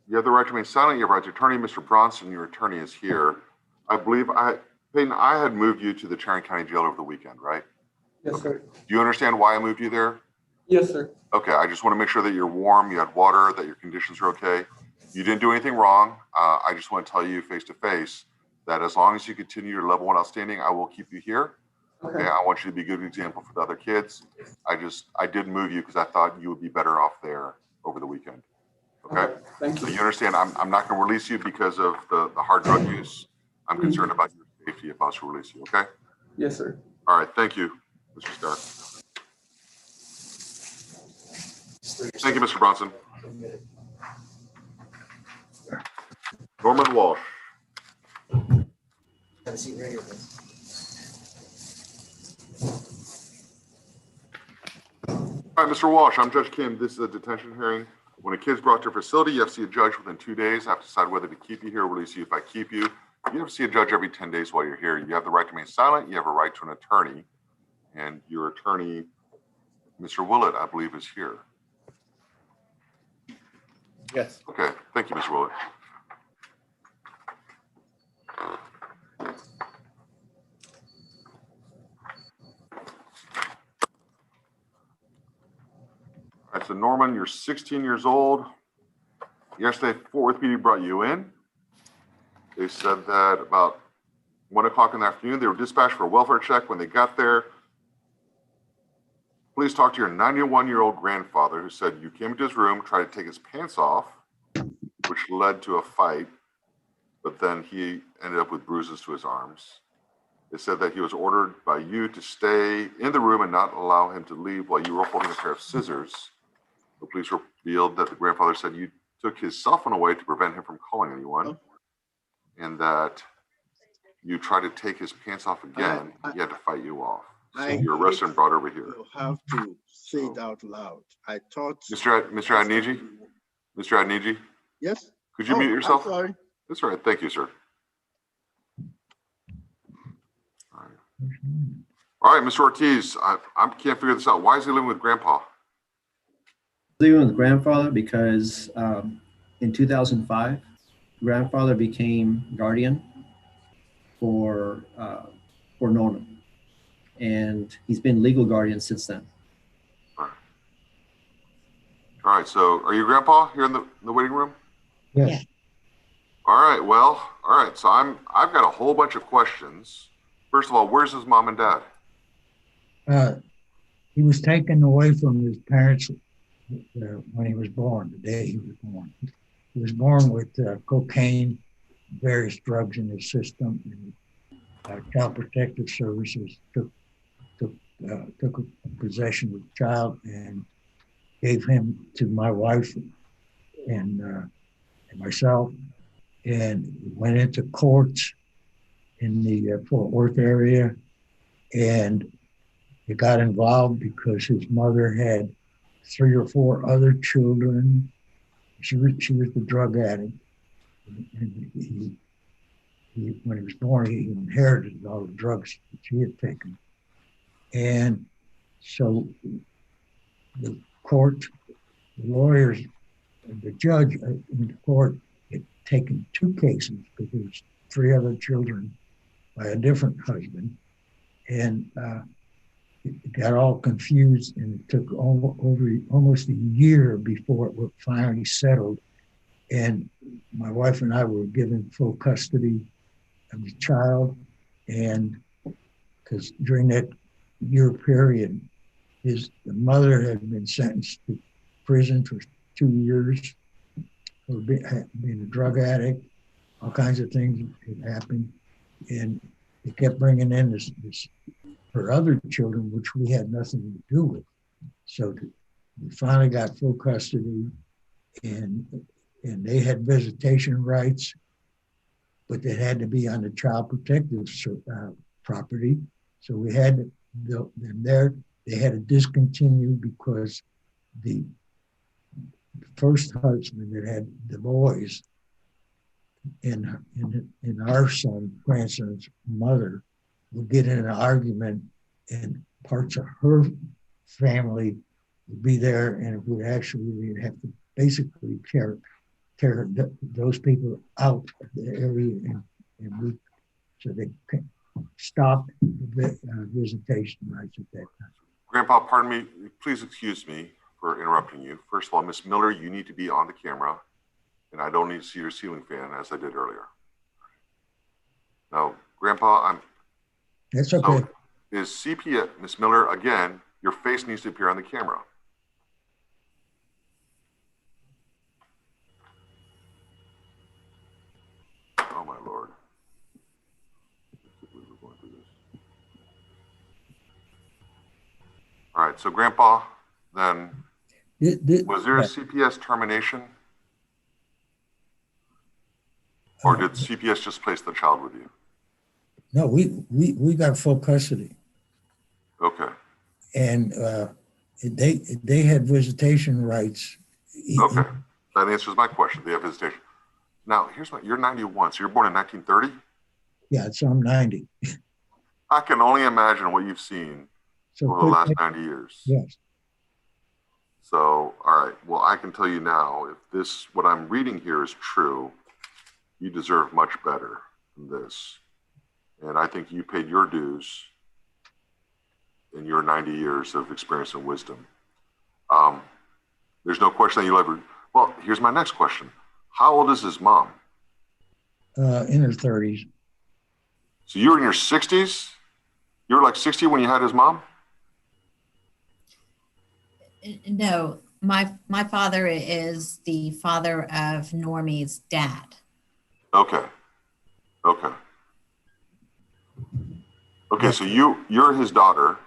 You have the right to remain silent. You have the right to attorney. Mr. Bronson, your attorney, is here. I believe, Peyton, I had moved you to the Tarrant County Jail over the weekend, right? Yes, sir. Do you understand why I moved you there? Yes, sir. Okay, I just want to make sure that you're warm, you had water, that your conditions are okay. You didn't do anything wrong. I just want to tell you face to face that as long as you continue your level 1 outstanding, I will keep you here. Okay, I want you to be a good example for the other kids. I did move you because I thought you would be better off there over the weekend. Okay? Thank you. So you understand, I'm not going to release you because of the hard drug use. I'm concerned about your safety if I was to release you, okay? Yes, sir. All right, thank you, Mr. Scott. Thank you, Mr. Bronson. Norman Walsh. All right, Mr. Walsh, I'm Judge Kim. This is a detention hearing. When a kid's brought to a facility, you have to see a judge within 2 days. I have to decide whether to keep you here or release you. If I keep you, you have to see a judge every 10 days while you're here. You have the right to remain silent. You have a right to an attorney. And your attorney, Mr. Willett, I believe, is here. Yes. Okay, thank you, Mr. Willett. All right, so Norman, you're 16 years old. Yesterday, Fort Worth PD brought you in. They said that about 1 o'clock in the afternoon, they were dispatched for a welfare check. When they got there, police talked to your 91-year-old grandfather who said you came into his room, tried to take his pants off, which led to a fight, but then he ended up with bruises to his arms. They said that he was ordered by you to stay in the room and not allow him to leave while you were holding a pair of scissors. The police revealed that the grandfather said you took his cell phone away to prevent him from calling anyone, and that you tried to take his pants off again. He had to fight you off. So you're arrested and brought over here. You have to say it out loud. I thought. Mr. Adniji? Mr. Adniji? Yes? Could you mute yourself? I'm sorry. That's all right. Thank you, sir. All right, Mr. Ortiz, I can't figure this out. Why is he living with Grandpa? Living with grandfather because in 2005, grandfather became guardian for Norman, and he's been legal guardian since then. All right, so are you Grandpa here in the waiting room? Yes. All right, well, all right, so I've got a whole bunch of questions. First of all, where's his mom and dad? He was taken away from his parents when he was born, the day he was born. He was born with cocaine, various drugs in his system, and Child Protective Services took possession of the child and gave him to my wife and myself, and went into courts in the Fort Worth area, and he got involved because his mother had 3 or 4 other children. She was the drug addict, and when he was born, he inherited all the drugs that she had taken. And so the court, the lawyers, the judge in the court had taken 2 cases because there was 3 other children by a different husband, and it got all confused, and it took almost a year before it was finally settled. And my wife and I were given full custody of the child, and because during that year period, the mother had been sentenced to prison for 2 years for being a drug addict. All kinds of things had happened, and they kept bringing in this her other children, which we had nothing to do with. So we finally got full custody, and they had visitation rights, but they had to be on the Child Protective property. So we had them there. They had to discontinue because the first husband that had the boys and our grandson's mother would get in an argument, and parts of her family would be there, and we'd have to basically tear those people out of the area, so they stopped the visitation rights at that time. Grandpa, pardon me, please excuse me for interrupting you. First of all, Miss Miller, you need to be on the camera, and I don't need to see your ceiling fan as I did earlier. Now, Grandpa, That's okay. So is CP, Miss Miller, again, your face needs to appear on the camera. Oh my Lord. right, so Grandpa, then, was there a Yeah. CPS termination? Or did CPS just place the child with you? No, we got full custody, Okay, and they had visitation rights. okay, that answers my question, they have visitation. Now, here's what, you're 91, so you're born in 1930? Yeah, so I'm 90. I can only imagine what you've seen So over the last quick- 90 years. Yes. So, all right, well, I can tell you now, if this, what I'm reading here is true, you deserve much better than this. And I think you paid your dues in your 90 years of experience and wisdom. There's no question that you'll ever, well, here's my next question. How old is his mom? In her 30s. So you were in your 60s? You were like 60 when you had his mom? No, my father is the father of Normie's dad. Okay. Okay. Okay, so you're his daughter.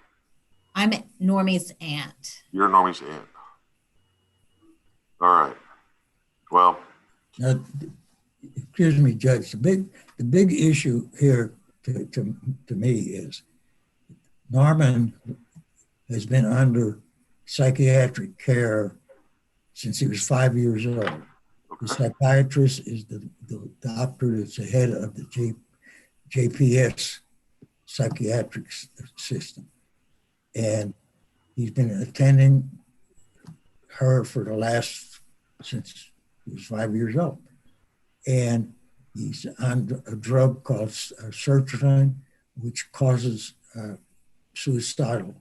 I'm Normie's aunt. You're Normie's aunt. All right. Well. Now, excuse me, Judge. The big issue here to me is Norman has been under psychiatric care since he was 5 years old. The psychiatrist is the doctor that's the head of the JPS psychiatric system. And he's been attending her for since he was 5 years old. And he's on a drug called sertraline, which causes suicidal.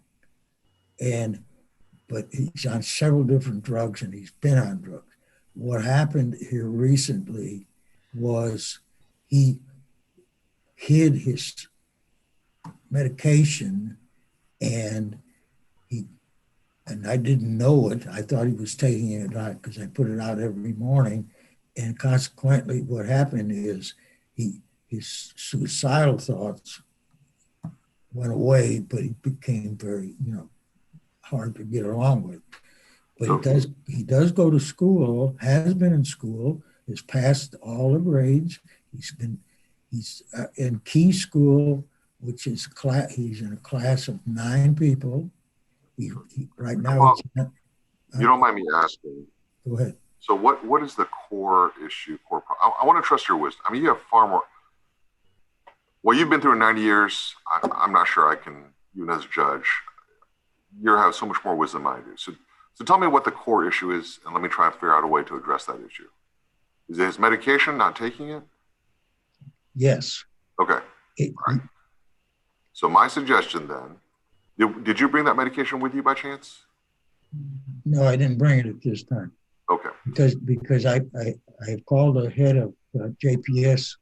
But he's on several different drugs and he's been on drugs. What happened here recently was he hid his medication and I didn't know it. I thought he was taking it out because I put it out every morning. And consequently, what happened is his suicidal thoughts went away, but he became very, hard to get along with. But he does go to school, has been in school, has passed all the grades. He's in Key School, which is he's in a class of 9 people. Right now, you don't mind me asking. Go ahead. So what is the core issue? I want to trust your wisdom. I mean, you have far more. Well, you've been through in 90 years. I'm not sure I can, even as a judge, you have so much more wisdom than I do. So tell me what the core issue is, and let me try and figure out a way to address that issue. Is it his medication, not taking it? Yes. Okay. All right. So my suggestion then, did you bring that medication with you by chance? No, I didn't bring it at this time. Okay. Because I have called the head of JPS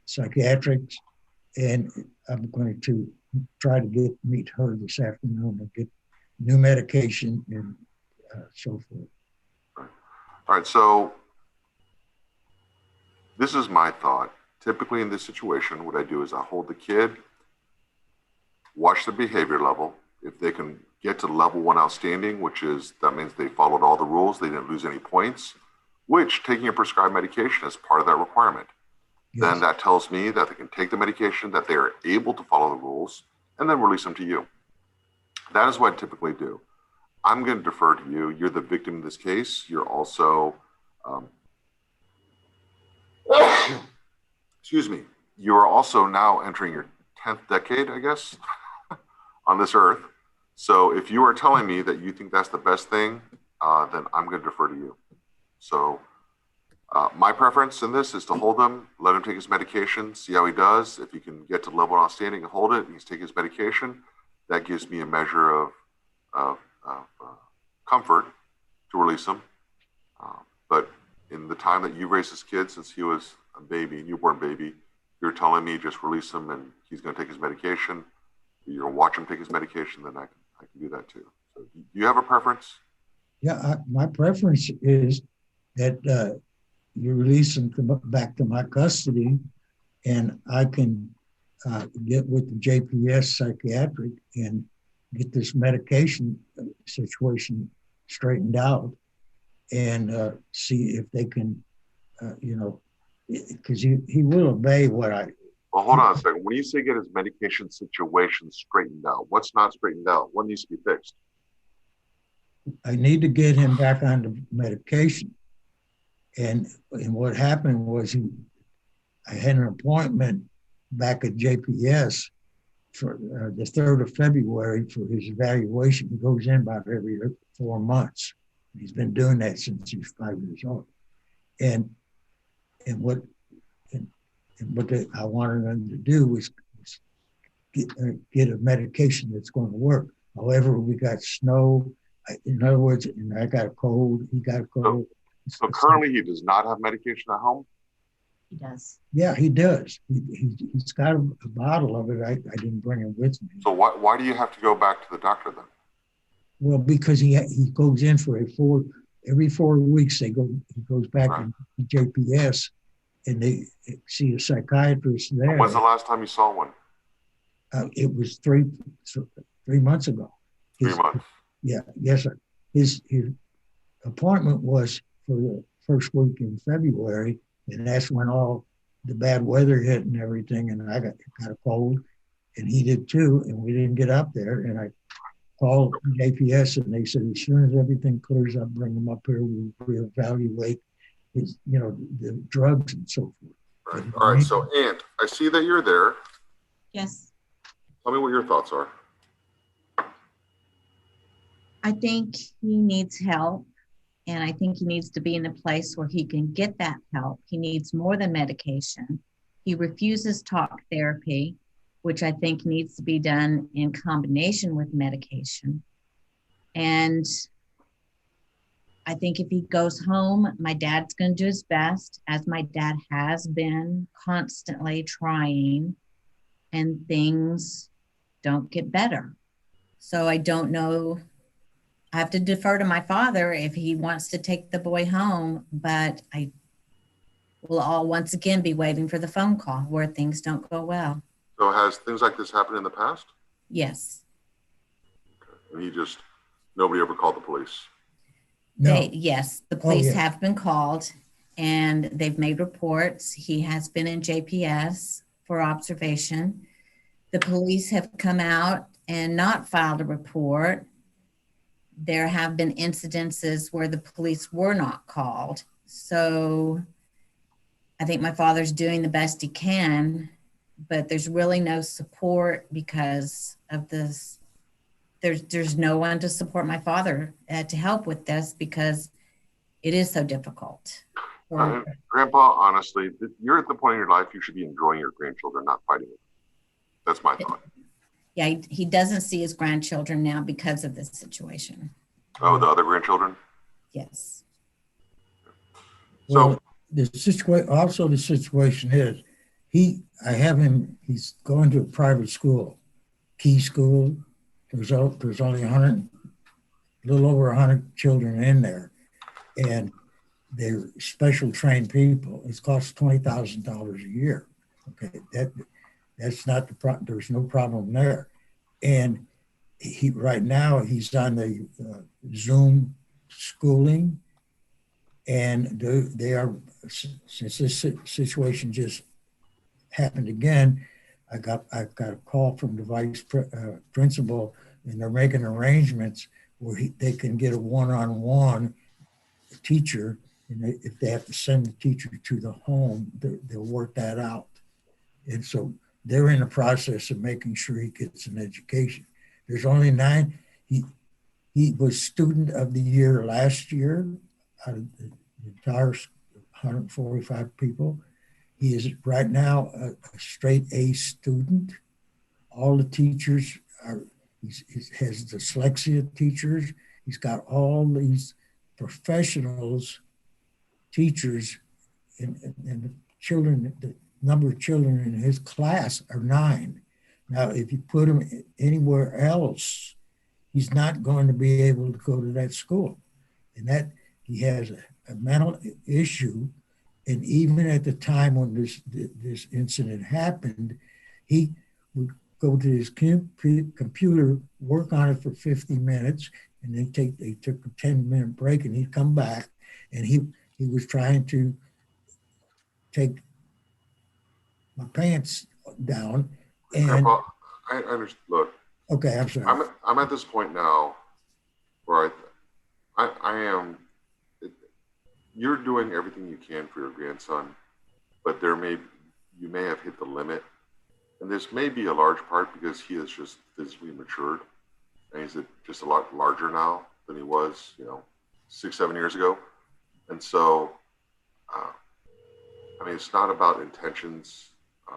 psychiatrics, and I'm going to try to meet her this afternoon and get new medication and so forth. All right. So this is my thought. Typically in this situation, what I do is I hold the kid, watch the behavior level. If they can get to level 1 outstanding, that means they followed all the rules, they didn't lose any points, which taking a prescribed medication is part of that requirement. Yes. Then that tells me that they can take the medication, that they are able to follow the rules, and then release them to you. That is what I typically do. I'm going to defer to you. You're the victim in this case. You're also, excuse me, you are also now entering your 10th decade, I guess, on this earth. So if you are telling me that you think that's the best thing, then I'm going to defer to you. So my preference in this is to hold him, let him take his medication, see how he does. If he can get to level outstanding and hold it, and he's taking his medication, that gives me a measure of comfort to release him. But in the time that you've raised this kid since he was a baby, newborn baby, you're telling me just release him and he's going to take his medication. You're going to watch him take his medication, then I can do that too. So do you have a preference? Yeah, my preference is that you release him back to my custody, and I can get with the JPS psychiatric and get this medication situation straightened out and see if they can, because he will obey what I. Well, hold on a second. When you say get his medication situation straightened out, what's not straightened out? What needs to be fixed? I need to get him back on the medication. And what happened was I had an appointment back at JPS for the 3rd of February for his evaluation. He goes in about every 4 months. He's been doing that since he's 5 years old. And what I wanted them to do was get a medication that's going to work. However, we got snow. In other words, and I got a cold. He got a cold. So currently, he does not have medication at home? He does. Yeah, he does. He's got a bottle of it. I didn't bring it with me. So why do you have to go back to the doctor then? Well, because he goes in for every 4 weeks. He goes back to JPS, and they see a psychiatrist there. When's the last time you saw one? It was 3 months ago. 3 months. Yeah, yes, sir. His appointment was for the first week in February, and that's when all the bad weather hit and everything, and I got a cold, and he did too, and we didn't get up there, and I called JPS, and they said as soon as everything clears up, bring him up here, we'll reevaluate his, the drugs and so forth. Right. All right, so Aunt, I see that you're there. Yes. Tell me what your thoughts are. I think he needs help, and I think he needs to be in a place where he can get that help. He needs more than medication. He refuses talk therapy, which I think needs to be done in combination with medication. And I think if he goes home, my dad's going to do his best, as my dad has been constantly trying, and things don't get better. So I don't know. I have to defer to my father if he wants to take the boy home, but I will all once again be waiting for the phone call where things don't go well. So has things like this happened in the past? Yes. And nobody ever called the police? No. Yes, the police yeah. have been called and they've made reports. He has been in JPS for observation. The police have come out and not filed a report. There have been incidences where the police were not called. So I think my father's doing the best he can, but there's really no support because of this. There's no one to support my father to help with this because it is so difficult. Grandpa, honestly, you're at the point in your life you should be enjoying your grandchildren, not fighting with them. That's my thought. Yeah, he doesn't see his grandchildren now because of this situation. Oh, the other grandchildren? Yes. Well, the situation is he's going to a private school, Key School. There's only a little over 100 children in there, and they're special trained people. It costs $20,000 a year. Okay, that's not the problem. There's no problem there. And right now he's on the Zoom schooling, and they are, since this situation just happened again, I got a call from the vice principal, and they're making arrangements where they can get a one-on-one teacher, and if they have to send the teacher to the home, they'll work that out. And so they're in the process of making sure he gets an education. There's only 9. He was student of the year last year out of the entire 145 people. He is right now a straight A student. All the teachers he has dyslexia teachers. He's got all these professionals, teachers, and the children, the number of children in his class are 9. Now, if you put him anywhere else, he's not going to be able to go to that school. And that he has a mental issue. And even at the time when this incident happened, he would go to his computer, work on it for 50 minutes, and then they took a 10-minute break, and he'd come back, and he was trying to take my pants down. And Grandpa, I understand. Look, okay, I'm sorry. I'm at this point now where I am. You're doing everything you can for your grandson, but you may have hit the limit. And this may be a large part because he is just physically matured, and he's just a lot larger now than he was, 6, 7 years ago. And so, it's not about intentions.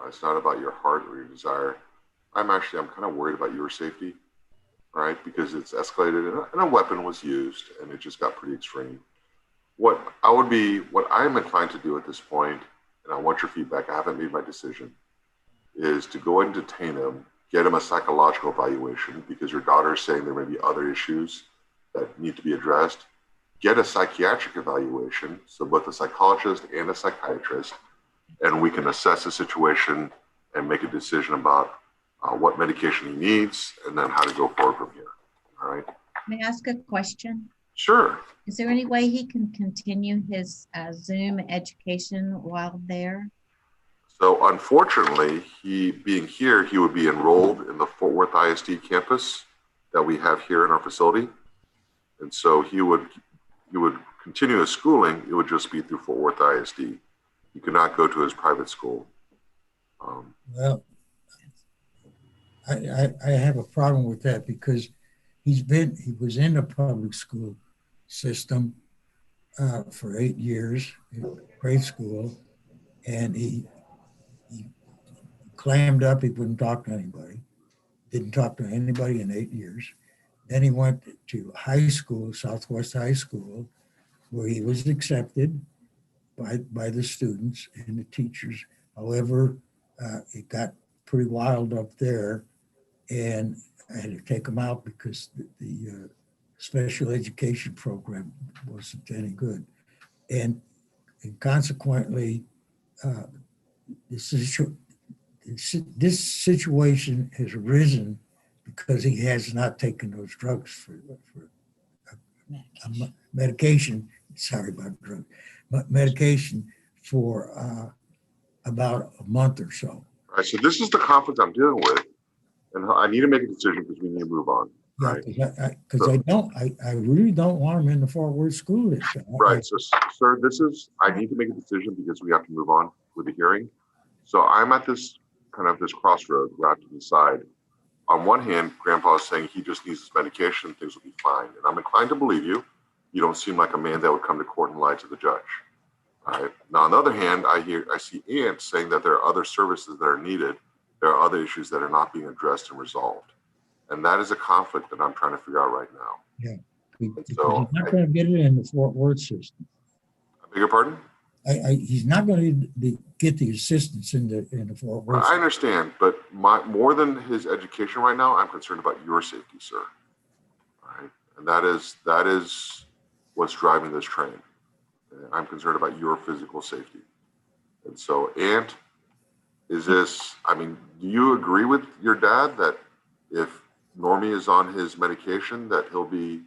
It's not about your heart or your desire. I'm kind of worried about your safety, right? Because it's escalated and a weapon was used, and it just got pretty extreme. What I am inclined to do at this point, and I want your feedback, I haven't made my decision, is to go and detain him, get him a psychological evaluation, because your daughter is saying there may be other issues that need to be addressed. Get a psychiatric evaluation, so both a psychologist and a psychiatrist, and we can assess the situation and make a decision about what medication he needs and then how to go forward from here. All right. May I ask a question? Sure. Is there any way he can continue his Zoom education while there? So unfortunately, he being here, he would be enrolled in the Fort Worth ISD campus that we have here in our facility. And so he would continue his schooling. It would just be through Fort Worth ISD. He could not go to his private school. Well, I have a problem with that because he was in the public school system for 8 years, grade school, and he clammed up. He wouldn't talk to anybody. Didn't talk to anybody in 8 years. Then he went to high school, Southwest High School, where he was accepted by the students and the teachers. However, it got pretty wild up there, and I had to take him out because the special education program wasn't any good. And consequently, this situation has arisen because he has not taken those drugs for medication. Sorry about drugs, but medication for about a month or so. All right, so this is the conflict I'm dealing with, and I need to make a decision because we need to move on. Yeah, right? because I really don't want him in the Fort Worth school district. Right, so sir, I need to make a decision because we have to move on with the hearing. So I'm at this crossroad where I have to decide. On one hand, Grandpa is saying he just needs his medication, things will be fine. And I'm inclined to believe you. You don't seem like a man that would come to court and lie to the judge. All right. Now, on the other hand, I see Aunt saying that there are other services that are needed. There are other issues that are not being addressed and resolved. And that is a conflict that I'm trying to figure out right now. Yeah. So he's not going to get it in the Fort Worth system. I beg your pardon? He's not going to get the assistance in the Fort Worth. I understand, but more than his education right now, I'm concerned about your safety, sir. All right, and that is what's driving this train. I'm concerned about your physical safety. And so, Aunt, do you agree with your dad that if Normie is on his medication, that he'll be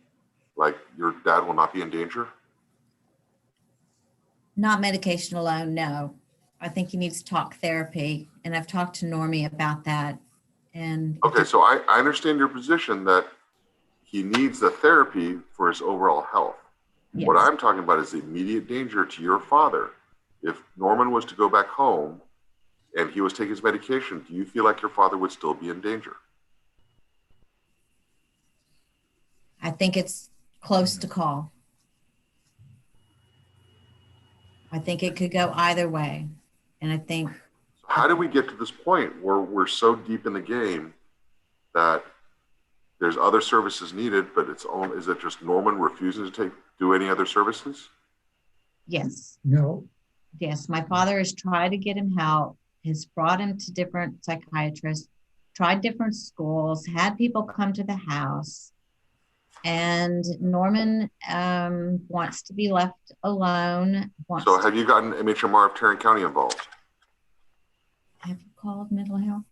your dad will not be in danger? Not medication alone, no. I think he needs talk therapy, and I've talked to Normie about that. And okay, so I understand your position that he needs the therapy for his overall health. Yes. What I'm talking about is the immediate danger to your father. If Norman was to go back home and he was taking his medication, do you feel like your father would still be in danger? I think it's close to call. I think it could go either way. And I think. How do we get to this point where we're so deep in the game that there's other services needed, but is it just Norman refusing to do any other services? Yes. No. Yes, my father has tried to get him help, has brought him to different psychiatrists, tried different schools, had people come to the house. And Norman wants to be left alone. So have you gotten MHMR of Tarrant County involved? Have you called mental health?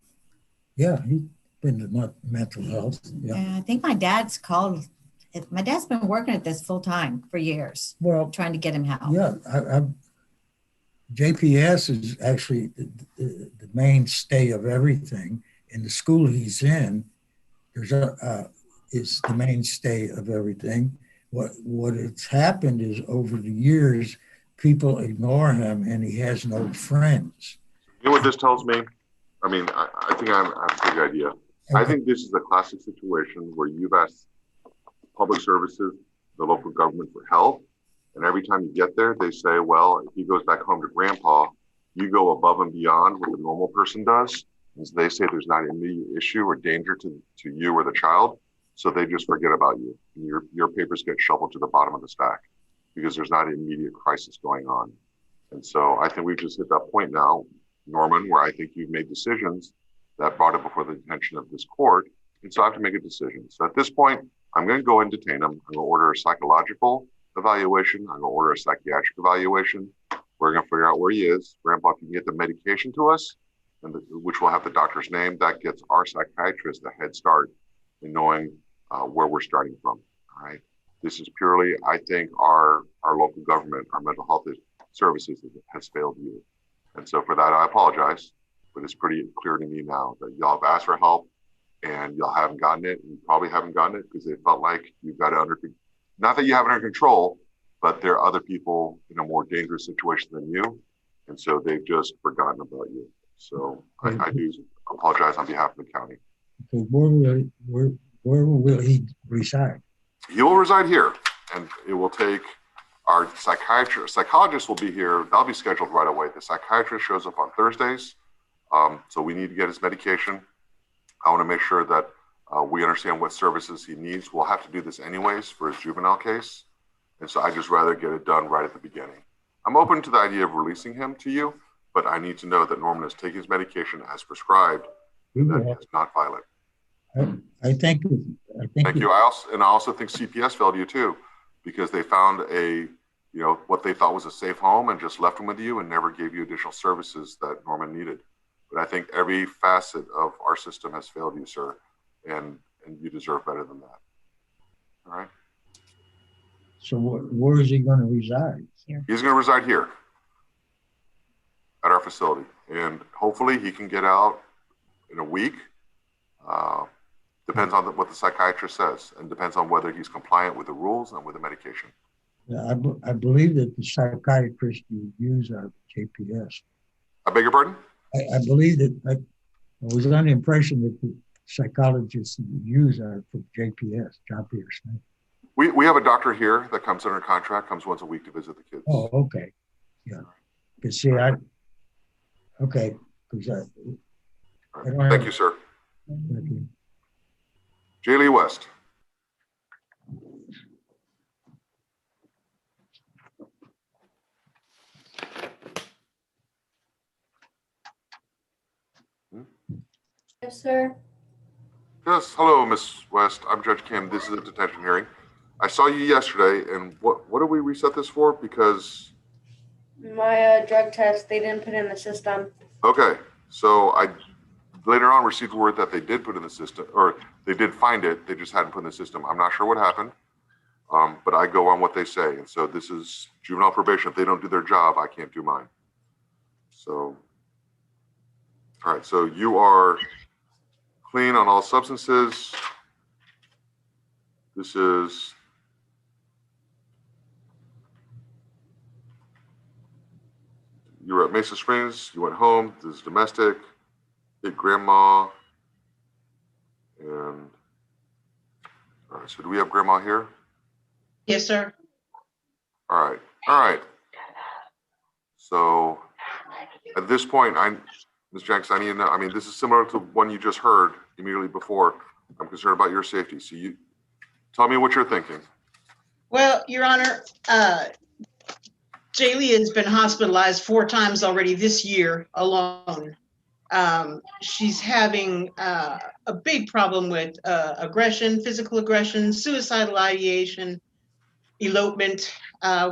Yeah, he's been to mental health. Yeah. And I think my dad's called. My dad's been working at this full time for years. Well, trying to get him help. Yeah, JPS is actually the mainstay of everything. In the school he's in, is the mainstay of everything. What has happened is over the years, people ignore him and he has no friends. You know what this tells me? I mean, I think I have a big idea. Okay. I think this is a classic situation where you've asked public services, the local government for help. And every time you get there, they say, well, if he goes back home to grandpa, you go above and beyond what the normal person does. And so they say there's not an immediate issue or danger to you or the child. So they just forget about you. And your papers get shuffled to the bottom of the stack because there's not an immediate crisis going on. And so I think we've just hit that point now, Norman, where I think you've made decisions that brought it before the attention of this court. And so I have to make a decision. So at this point, I'm going to go and detain him. I'm going to order a psychological evaluation. I'm going to order a psychiatric evaluation. We're going to figure out where he is. Grandpa, if you can get the medication to us, and which will have the doctor's name, that gets our psychiatrist a head start in knowing where we're starting from. All right. This is purely, I think, our local government, our mental health services has failed you. And so for that, I apologize, but it's pretty clear to me now that y'all have asked for help and y'all haven't gotten it. And you probably haven't gotten it because they felt like you've got it under control. Not that you have it under control, but there are other people in a more dangerous situation than you. And so they've just forgotten about you. So I do apologize on behalf of the county. Okay, where will he reside? He will reside here, and it will take our psychologist will be here. That'll be scheduled right away. The psychiatrist shows up on Thursdays. So we need to get his medication. I want to make sure that we understand what services he needs. We'll have to do this anyways for his juvenile case. And so I just rather get it done right at the beginning. I'm open to the idea of releasing him to you, but I need to know that Norman is taking his medication as prescribed, and that he is not violent. I think. Thank you. I also think CPS failed you too, because they found what they thought was a safe home and just left him with you and never gave you additional services that Norman needed. But I think every facet of our system has failed you, sir, and you deserve better than that. All right. So where is he going to reside? Here. He's going to reside here at our facility, and hopefully he can get out in a week. Depends on what the psychiatrist says, and depends on whether he's compliant with the rules and with the medication. Yeah, I believe that the psychiatrist you use our JPS. I beg your pardon? I believe that I was under the impression that the psychologists you use are for JPS, John Peter Smith. We have a doctor here that comes under contract, comes once a week to visit the kids. Oh, okay. Yeah. Because see, okay. Because Thank you, sir. Thank you. J. Lee West. Yes, sir. Yes, hello, Miss West. I'm Judge Kim. This is a detention hearing. I saw you yesterday, and what did we reset this for? Because My drug test, they didn't put in the system. okay, so I later on received word that they did put in the system, or they did find it. They just hadn't put in the system. I'm not sure what happened, but I go on what they say, and so this is juvenile probation. If they don't do their job, I can't do mine. So, all right. So you are clean on all substances. This is you were at Mesa Springs, you went home, this is domestic, hit grandma, and all right, so do we have grandma here? Yes, sir. All right. So at this point, Ms. Jenks, I need to know, I mean, this is similar to one you just heard immediately before. I'm concerned about your safety. So you tell me what you're thinking. Well, Your Honor, Jaylee has been hospitalized 4 times already this year alone. She's having a big problem with aggression, physical aggression, suicidal ideation, elopement.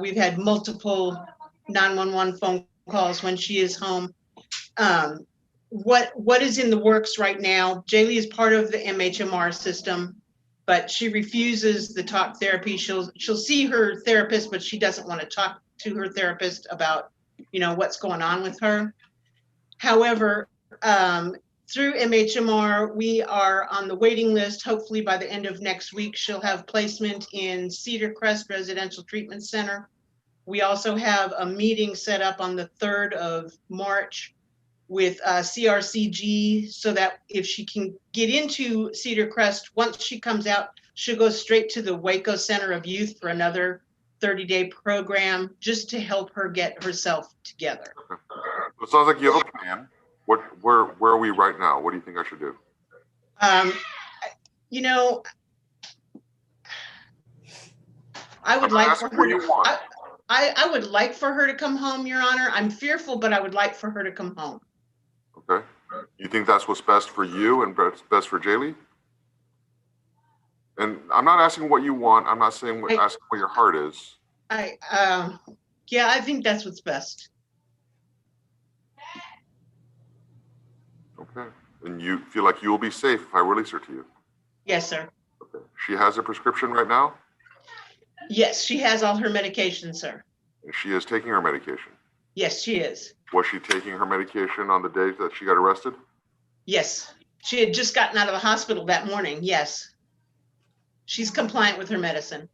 We've had multiple 911 phone calls when she is home. what is in the works right now, Jaylee is part of the MHMR system, but she refuses the talk therapy. She'll see her therapist, but she doesn't want to talk to her therapist about, what's going on with her. However, through MHMR, we are on the waiting list. Hopefully by the end of next week, she'll have placement in Cedar Crest Residential Treatment Center. We also have a meeting set up on the 3rd of March with CRCG, so that if she can get into Cedar Crest, once she comes out, she'll go straight to the Waco Center of Youth for another 30-day program, just to help her get herself together. It sounds like you have a plan. Where are we right now? What do you think I should do? I would like for her to, I would like for her to come home, Your Honor. I'm fearful, but I would like for her to come home. Okay. You think that's what's best for you and best for Jaylee? And I'm not asking what you want. I'm not saying asking what your heart is. Yeah, I think that's what's best. Okay. And you feel like you will be safe if I release her to you? Yes, sir. Okay. She has a prescription right now? Yes, she has all her medication, sir. And she is taking her medication? Yes, she is. Was she taking her medication on the day that she got arrested? Yes. She had just gotten out of the hospital that morning. Yes. She's compliant with her medicine.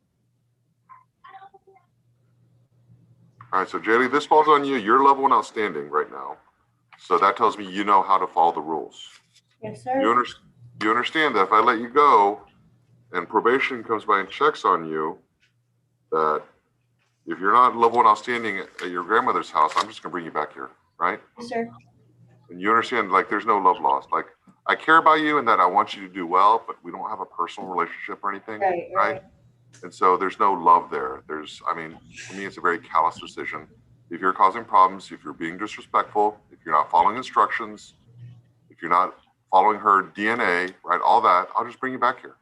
All right, so Jaylee, this falls on you. You're level 1 outstanding right now. So that tells me you know how to follow the rules. Yes, sir. You understand that if I let you go and probation comes by and checks on you, that if you're not level 1 outstanding at your grandmother's house, I'm just gonna bring you back here, right? Yes, sir. And you understand, like, there's no love lost. Like, I care about you and that I want you to do well, but we don't have a personal relationship or anything, right? And so there's no love there. For me, it's a very callous decision. If you're causing problems, if you're being disrespectful, if you're not following instructions, if you're not following her DNA, right, all that, I'll just bring you back here.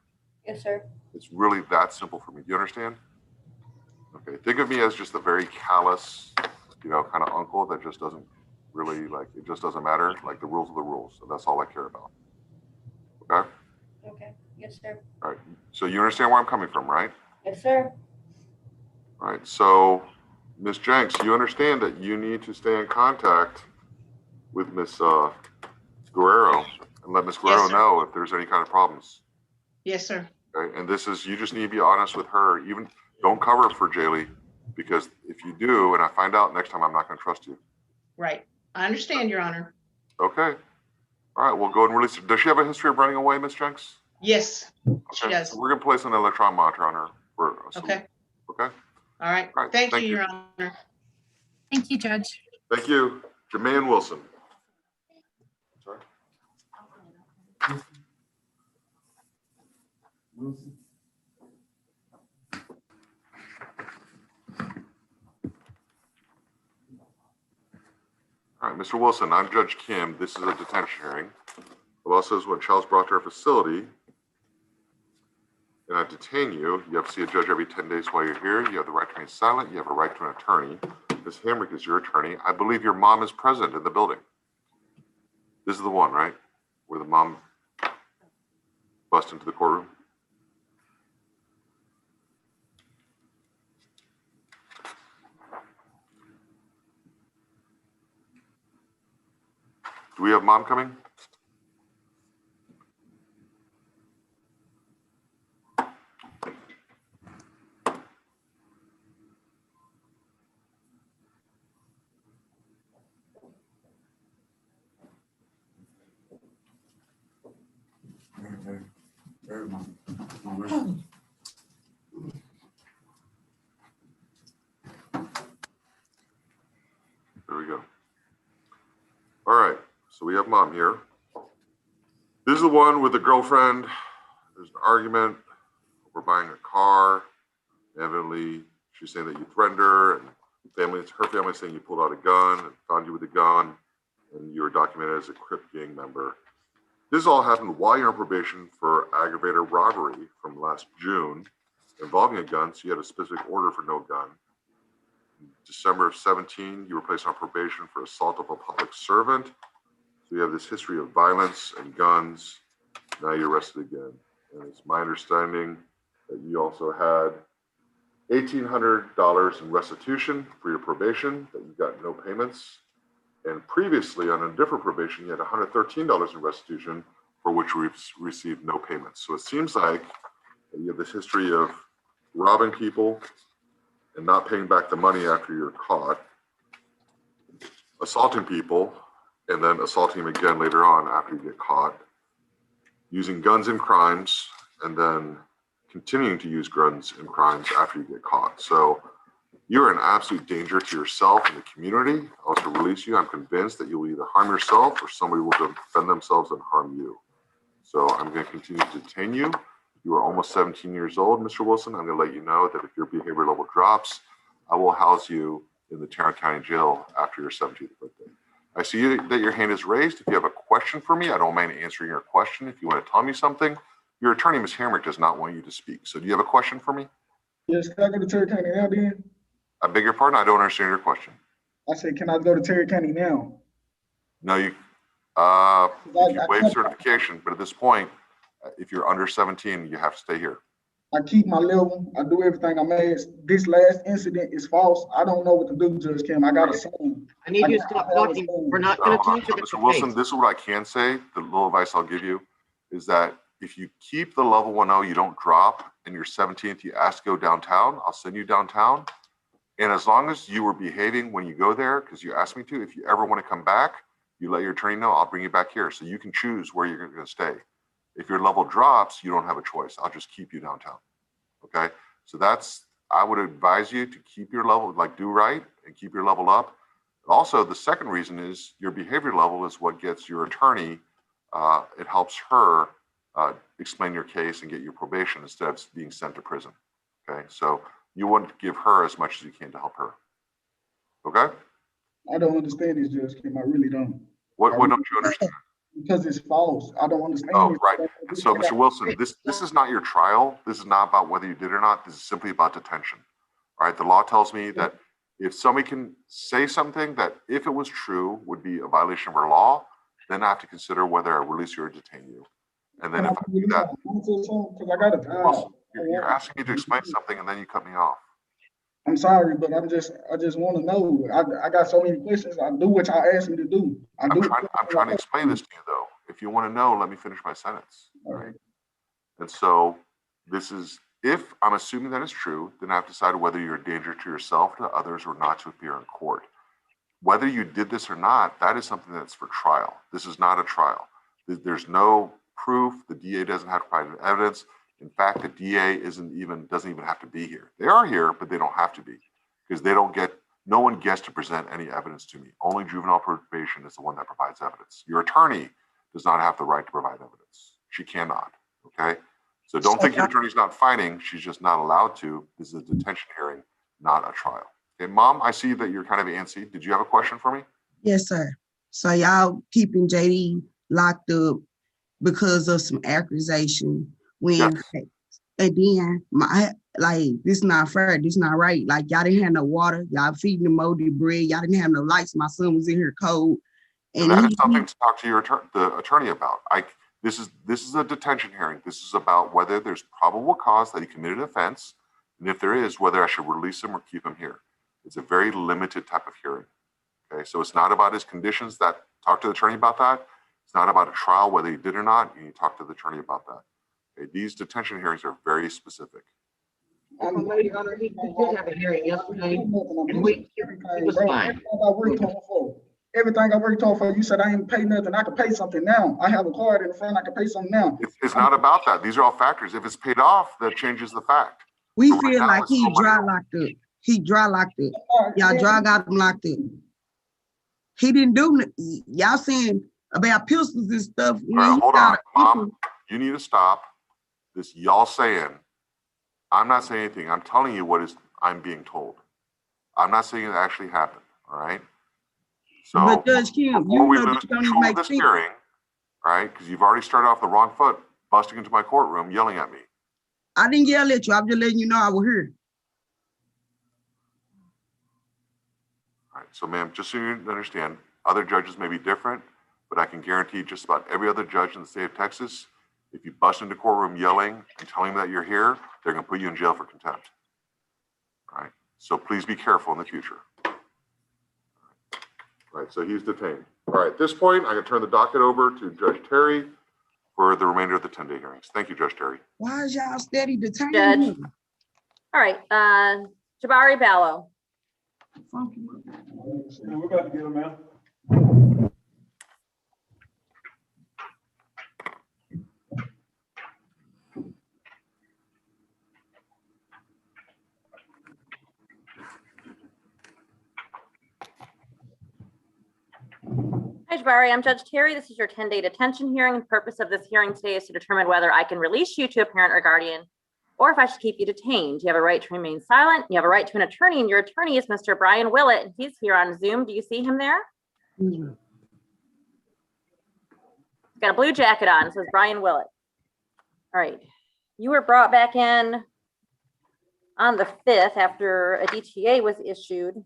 Yes, sir. It's really that simple for me. Do you understand? Okay, think of me as just a very callous, kind of uncle that just doesn't really, it just doesn't matter. Like, the rules are the rules, and that's all I care about. Okay? Okay. Yes, sir. All right. So you understand where I'm coming from, right? Yes, sir. All right. So, Miss Jenks, you understand that you need to stay in contact with Miss Guerrero and let Miss Guerrero know if there's any kind of problems. Yes, sir. Okay. And you just need to be honest with her. Even don't cover for Jaylee, because if you do, and I find out next time, I'm not going to trust you. Right. I understand, Your Honor. Okay. All right. We'll go and release her. Does she have a history of running away, Miss Jenks? Yes, Okay. she does. So we're going to place an electron monitor on her. Okay. Okay. All right. Thank you, Your Honor. Thank you, Judge. Thank you. Jermaine Wilson. Sorry. All right, Mr. Wilson, I'm Judge Kim. This is a detention hearing. The law says when a child's brought to our facility and I detain you, you have to see a judge every 10 days while you're here. You have the right to remain silent. You have a right to an attorney. Ms. Hamrick is your attorney. I believe your mom is present in the building. This is the one, right? Where the mom bust into the courtroom. Do we have mom coming? There we go. All right, so we have mom here. This is the one with the girlfriend. There's an argument. We're buying a car. Evidently, she's saying that you threatened her, and her family saying you pulled out a gun and found you with a gun, and you were documented as a Crip gang member. This all happened while you're on probation for aggravated robbery from last June involving a gun, so you had a specific order for no gun. In December of 17, you were placed on probation for assault of a public servant. So So you have this history of violence and guns. Now you're arrested again. And it's my understanding that you also had $1,800 in restitution for your probation, that you got no payments. And previously on a different probation, you had $113 in restitution for which we've received no payments. So it seems like you have this history of robbing people and not paying back the money after you're caught, assaulting people, and then assaulting them again later on after you get caught, using guns in crimes, and then continuing to use guns in crimes after you get caught. So you're an absolute danger to yourself and the community. Also release you, I'm convinced that you'll either harm yourself or somebody will defend themselves and harm you. So I'm going to continue to detain you. You are almost 17 years old, Mr. Wilson. I'm going to let you know that if your behavior level drops, I will house you in the Tarrant County Jail after your 17th birthday. I see that your hand is raised. If you have a question for me, I don't mind answering your question. If you want to tell me something, your attorney, Ms. Hamrick, does not want you to speak. So do you have a question for me? Yes, can I go to Tarrant County now then? I beg your pardon? I don't understand your question. I said, can I go to Tarrant County now? No, if you waive certification, but at this point, if you're under 17, you have to stay here. I keep my level. I do everything I'm asked. This last incident is false. I don't know what to do, Judge Kim. I got a son. I need you to stop talking. We're not going to talk to Mr. Wilson, this is what I can say. The little advice I'll give you is that if you keep the level 1.0, you don't drop, and you're 17th, you ask to go downtown, I'll send you downtown. And as long as you were behaving when you go there, because you asked me to, if you ever want to come back, you let your attorney know, I'll bring you back here. So you can choose where you're going to stay. If your level drops, you don't have a choice. I'll just keep you downtown. Okay. So I would advise you to keep your level, like do right and keep your level up. Also, the second reason is your behavior level is what gets your attorney, it helps her explain your case and get your probation instead of being sent to prison. Okay. So you want to give her as much as you can to help her. Okay. I don't understand this, Judge Kim. I really don't. What don't you understand? Because it's false. I don't understand. Oh, right. And so, Mr. Wilson, this is not your trial. This is not about whether you did or not. This is simply about detention. All right. The law tells me that if somebody can say something that, if it was true, would be a violation of our law, then I have to consider whether I release you or detain you. And then if I do that, because I got a job. You're asking me to explain something and then you cut me off. I'm sorry, but I just want to know. I got so many questions. I do what y'all asked me to do. I'm trying to explain this to you though. If you want to know, let me finish my sentence. All right. And so this is, if I'm assuming that is true, then I've decided whether you're a danger to yourself, to others, or not to appear in court. Whether you did this or not, that is something that's for trial. This is not a trial. There's no proof. The DA doesn't have to provide evidence. In fact, the DA doesn't even have to be here. They are here, but they don't have to be because no one gets to present any evidence to me. Only juvenile probation is the one that provides evidence. Your attorney does not have the right to provide evidence. She cannot, okay? So don't think your attorney's not fighting. She's just not allowed to. This is a detention hearing, not a trial. Okay, Mom, I see that you're kind of antsy. Did you have a question for me? Yes, sir. So y'all keeping JD locked up because of some accusation when, yes. And then this not fair, this not right. Like y'all didn't have no water, y'all feeding them moldy bread, y'all didn't have no lights. My son was in here cold. And that is something to talk to the attorney about. This is a detention hearing. This is about whether there's probable cause that he committed an offense, and if there is, whether I should release him or keep him here. It's a very limited type of hearing. Okay, so it's not about his conditions. Talk to the attorney about that. It's not about a trial, whether he did or not. You need to talk to the attorney about that. Okay, these detention hearings are very specific. Lady Hunter, he did have a hearing yesterday, and he was fine. Everything I worked on for, you said I ain't pay nothing. I could pay something now. I have a card in the front. I can pay something now. It's not about that. These are all factors. If it's paid off, that changes the fact. We feel like he dry locked up. He dry locked up. Y'all dry got him locked up. He didn't do y'all saying about pistols and stuff. Right, hold on, Mom. You need to stop this y'all saying. I'm not saying anything. I'm telling you what I'm being told. I'm not saying it actually happened. All right. So but Judge Kim, before we lose control of this hearing, right? Because you've already started off the wrong foot, busting into my courtroom, yelling at me. I didn't yell at you. I'm just letting you know I was here. All right. So, ma'am, just so you understand, other judges may be different, but I can guarantee just about every other judge in the state of Texas, if you bust into courtroom yelling and telling them that you're here, they're going to put you in jail for contempt. All right. So please be careful in the future. All right. So he's detained. All right. At this point, I'm going to turn the docket over to Judge Terry for the remainder of the 10-day hearings. Thank you, Judge Terry. Why is y'all steady detaining Judge. him? All right, Jabari Ballo. We're about to get him out. Hi, Jabari. I'm Judge Terry. This is your 10-day detention hearing. The purpose of this hearing today is to determine whether I can release you to a parent or guardian, or if I should keep you detained. You have a right to remain silent. You have a right to an attorney, and your attorney is Mr. Brian Willett, and he's here on Zoom. Do you see him there? He's got a blue jacket on. It says Brian Willett. All right. You were brought back in on the 5th after a DTA was issued.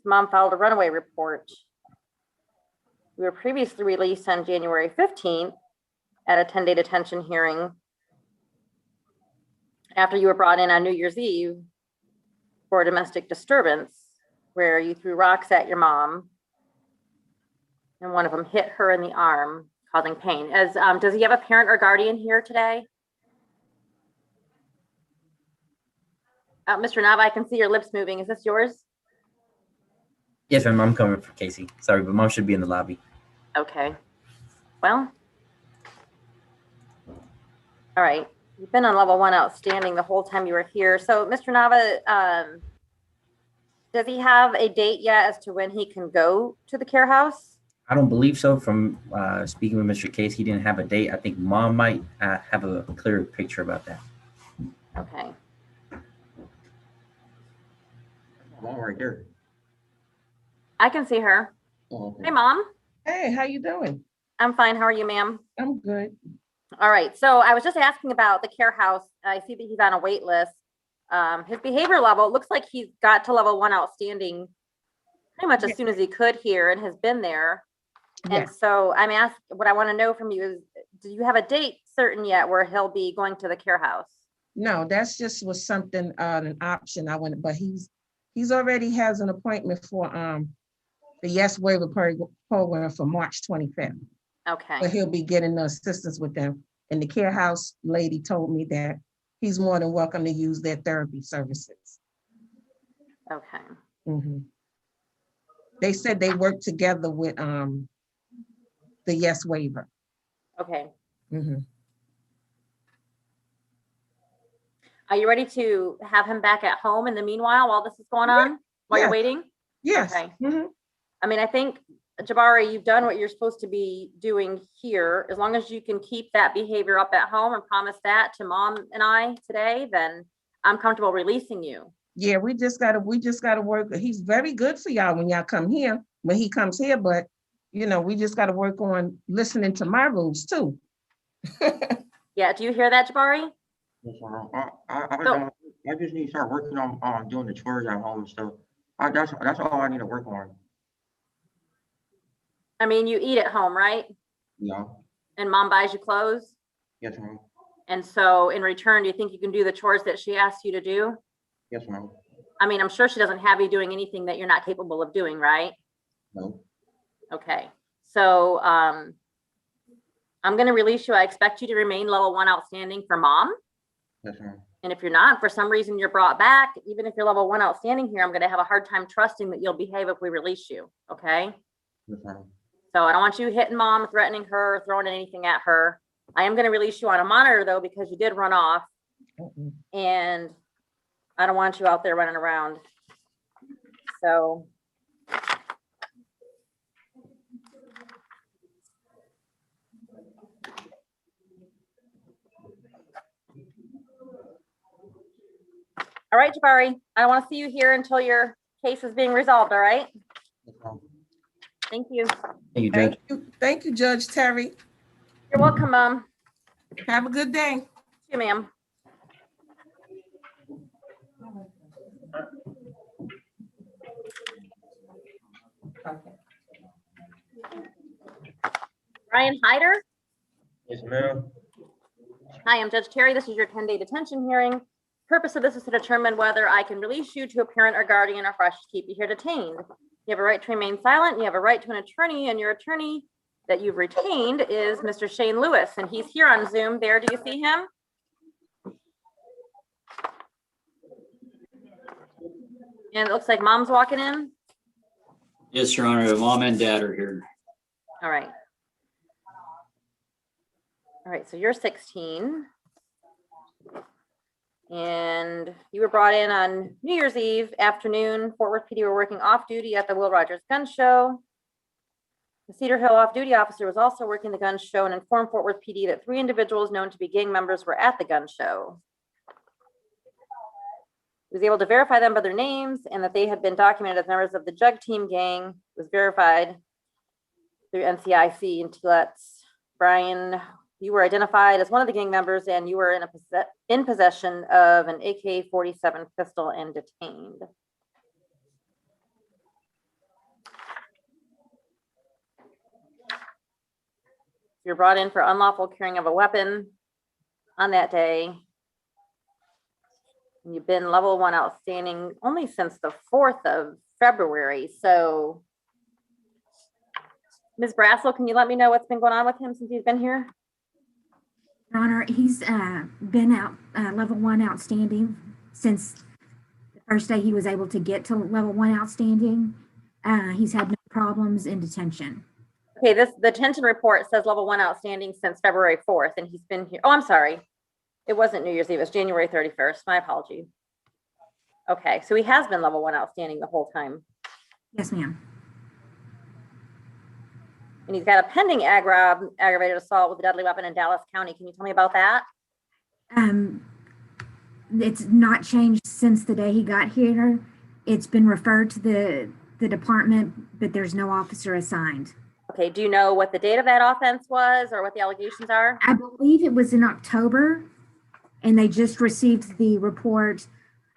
Mom filed a runaway report. We were previously released on January 15th at a 10-day detention hearing after you were brought in on New Year's Eve for a domestic disturbance where you threw rocks at your mom and one of them hit her in the arm, causing pain. Does he have a parent or guardian here today? Mr. Nava, I can see your lips moving. Is this yours? Yes, ma'am. I'm coming for Casey. Sorry, but mom should be in the lobby. Okay. Well, all right. You've been on level 1 outstanding the whole time you were here. So, Mr. Nava, does he have a date yet as to when he can go to the care house? I don't believe so. From speaking with Mr. Case, he didn't have a date. I think mom might have a clearer picture about that. Okay. Mom right here. I can see her. Oh, okay. Hey, Mom. Hey, how you doing? I'm fine. How are you, ma'am? I'm good. All right. So I was just asking about the care house. I see that he's on a wait list. His behavior level, it looks like he's got to level 1 outstanding pretty much as soon as he could here and has been there. And so I'm asking, what I want to know from you is, do you have a date certain yet where he'll be going to the care house? No, that's just was something, an option I wanted, but he's already has an appointment for the Yes Waiver program for March 25th. Okay. But he'll be getting the assistance with them. And the care house lady told me that he's more than welcome to use their therapy services. Okay. Mhm. They said they work together with the Yes Waiver. Okay. Mhm. Are you ready to have him back at home in the meanwhile while this is going on, while you're waiting? Yes. Okay. I mean, I think, Jabari, you've done what you're supposed to be doing here. As long as you can keep that behavior up at home and promise that to Mom and I today, then I'm comfortable releasing you. Yeah, we just gotta work. He's very good for y'all when y'all come here, when he comes here, but you know, we just gotta work on listening to my rules too. Yeah, do you hear that, Jabari? Yes, ma'am. I just need to start working on doing the chores at home and stuff. That's all I need to work on. I mean, you eat at home, right? Yeah. And Mom buys you clothes? Yes, ma'am. And so in return, do you think you can do the chores that she asked you to do? Yes, ma'am. I mean, I'm sure she doesn't have you doing anything that you're not capable of doing, right? No. Okay. So I'm going to release you. I expect you to remain level 1 outstanding for Mom. Yes, ma'am. And if you're not, for some reason you're brought back, even if you're level 1 outstanding here, I'm going to have a hard time trusting that you'll behave if we release you. Okay. Yes, ma'am. So I don't want you hitting Mom, threatening her, throwing anything at her. I am going to release you on a monitor though, because you did run off and I don't want you out there running around. So. All right, Jabari, I don't want to see you here until your case is being resolved. All right. Thank you. Thank you, Judge. Thank you, Judge Terry. You're welcome, Mom. Have a good day. You, ma'am. Brian Hyder. Yes, ma'am. Hi, I'm Judge Terry. This is your 10-day detention hearing. Purpose of this is to determine whether I can release you to a parent or guardian or if I should keep you here detained. You have a right to remain silent. You have a right to an attorney, and your attorney that you've retained is Mr. Shane Lewis, and he's here on Zoom. There, do you see him? And it looks like mom's walking in. Yes, Your Honor, mom and dad are here. All right. All right, so you're 16. And you were brought in on New Year's Eve afternoon. Fort Worth PD were working off duty at the Will Rogers Gun Show. The Cedar Hill off-duty officer was also working the gun show and informed Fort Worth PD that 3 individuals known to be gang members were at the gun show. He was able to verify them by their names and that they had been documented as members of the Jug Team gang. It was verified through NCIC and TLETS. Brian, you were identified as one of the gang members and you were in possession of an AK-47 pistol and detained. You're brought in for unlawful carrying of a weapon on that day. You've been level 1 outstanding only since the 4th of February. So, Ms. Brassel, can you let me know what's been going on with him since he's been here? Your Honor, he's been out level 1 outstanding since the first day he was able to get to level 1 outstanding. He's had no problems in detention. Okay, the detention report says level 1 outstanding since February 4th, and he's been here. Oh, I'm sorry. It wasn't New Year's Eve, it was January 31st. My apology. Okay, so he has been level 1 outstanding the whole time. Yes, ma'am. And he's got a pending aggravated assault with a deadly weapon in Dallas County. Can you tell me about that? It's not changed since the day he got here. It's been referred to the department, but there's no officer assigned. Okay, do you know what the date of that offense was or what the allegations are? I believe it was in October, and they just received the report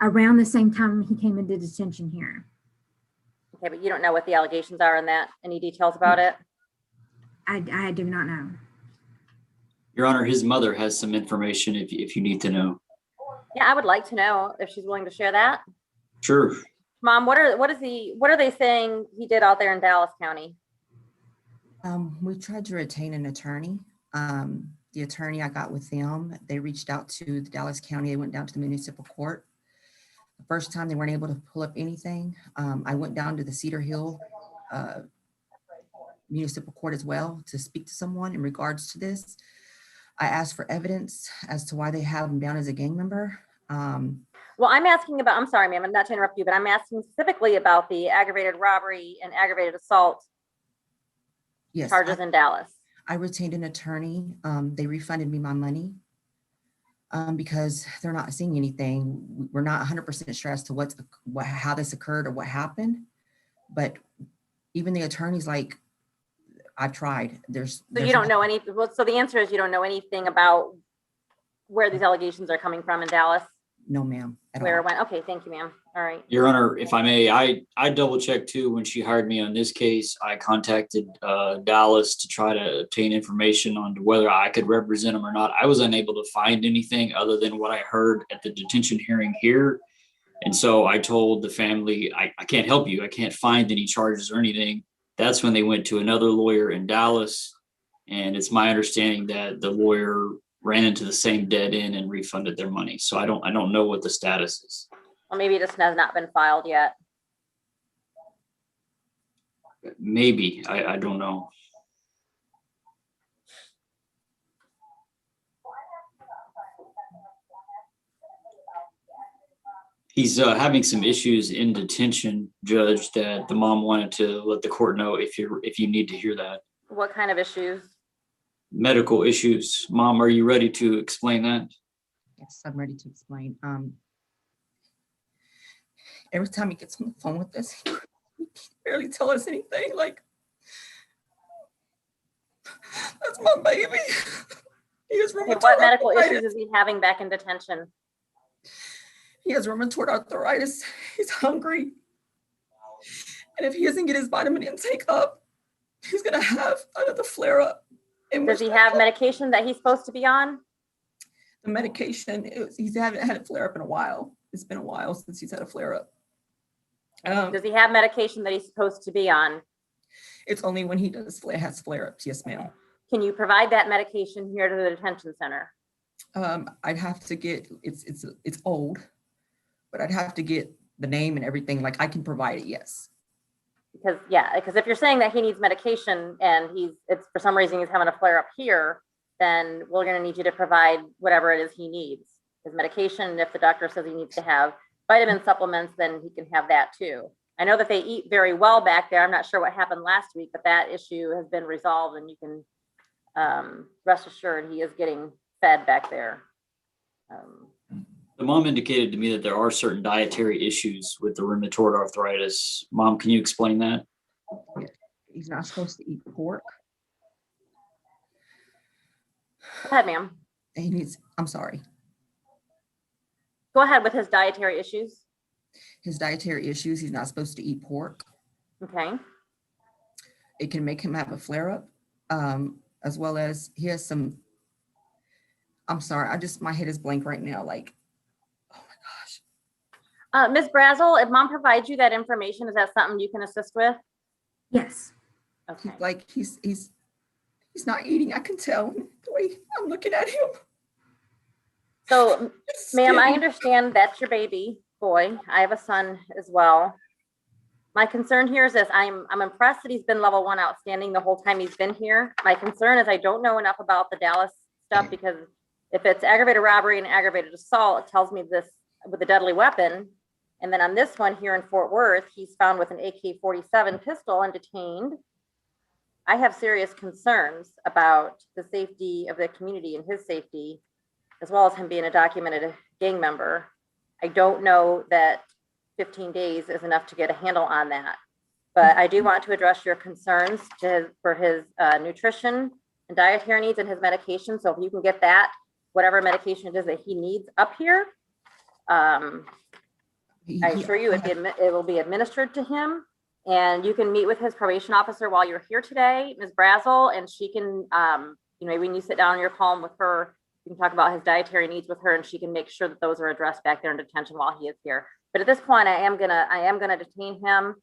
around the same time he came into detention here. Okay, but you don't know what the allegations are in that? Any details about it? I do not know. Your Honor, his mother has some information if you need to know. Yeah, I would like to know if she's willing to share that. Sure. Mom, what are they saying he did out there in Dallas County? We tried to retain an attorney. The attorney I got with them, they reached out to the Dallas County. They went down to the municipal court. The first time they weren't able to pull up anything. I went down to the Cedar Hill municipal court as well to speak to someone in regards to this. I asked for evidence as to why they have him down as a gang member. Well, I'm asking about, I'm sorry, ma'am, I'm not to interrupt you, but I'm asking specifically about the aggravated robbery and aggravated assault charges in Dallas. I retained an attorney. They refunded me my money because they're not seeing anything. We're not 100% sure as to how this occurred or what happened. But even the attorney's like, I've tried. So you don't know anything. Well, so the answer is you don't know anything about where these allegations are coming from in Dallas? No, ma'am. Where it went? Okay, thank you, ma'am. All right. Your Honor, if I may, I double checked too when she hired me on this case. I contacted Dallas to try to obtain information on whether I could represent him or not. I was unable to find anything other than what I heard at the detention hearing here. And so I told the family, I can't help you. I can't find any charges or anything. That's when they went to another lawyer in Dallas. And it's my understanding that the lawyer ran into the same dead end and refunded their money. So I don't know what the status is. Well, maybe this has not been filed yet. Maybe, I don't know. He's having some issues in detention, Judge, that the mom wanted to let the court know if you need to hear that. What kind of issues? Medical issues. Mom, are you ready to explain that? Yes, I'm ready to explain. Every time he gets on the phone with us, he barely tell us anything. Like, that's my baby. He has rheumatoid what medical arthritis. issues is he having back in detention? He has rheumatoid arthritis. He's hungry. And if he doesn't get his vitamin intake up, he's gonna have another flare up. Does he have medication that he's supposed to be on? The medication, he's haven't had a flare up in a while. It's been a while since he's had a flare up. Does he have medication that he's supposed to be on? It's only when he has flare ups. Yes, ma'am. Can you provide that medication here to the detention center? I'd have to get, it's old, but I'd have to get the name and everything. Like I can provide it, yes. Because if you're saying that he needs medication and it's for some reason he's having a flare up here, then we're going to need you to provide whatever it is he needs. His medication, if the doctor says he needs to have vitamin supplements, then he can have that too. I know that they eat very well back there. I'm not sure what happened last week, but that issue has been resolved and you can rest assured he is getting fed back there. The mom indicated to me that there are certain dietary issues with the rheumatoid arthritis. Mom, can you explain that? He's not supposed to eat pork. Go ahead, ma'am. I'm sorry. Go ahead with his dietary issues. His dietary issues, he's not supposed to eat pork. Okay. It can make him have a flare up, as well as he has some, I'm sorry, my head is blank right now. Like, oh my gosh. Ms. Brazel, if mom provides you that information, is that something you can assist with? Yes. Okay. He's not eating. I can tell the way I'm looking at him. So, ma'am, I understand that's your baby boy. I have a son as well. My concern here is this. I'm impressed that he's been level 1 outstanding the whole time he's been here. My concern is I don't know enough about the Dallas stuff, because if it's aggravated robbery and aggravated assault, it tells me this with a deadly weapon. And then on this one here in Fort Worth, he's found with an AK-47 pistol and detained. I have serious concerns about the safety of the community and his safety, as well as him being a documented gang member. I don't know that 15 days is enough to get a handle on that. But I do want to address your concerns for his nutrition and dietary needs and his medication. So if you can get that, whatever medication it is that he needs up here, I assure you it will be administered to him. And you can meet with his probation officer while you're here today, Ms. Brazel, and she can, maybe when you sit down on your call with her, you can talk about his dietary needs with her, and she can make sure that those are addressed back there in detention while he is here. But at this point, I am gonna detain him.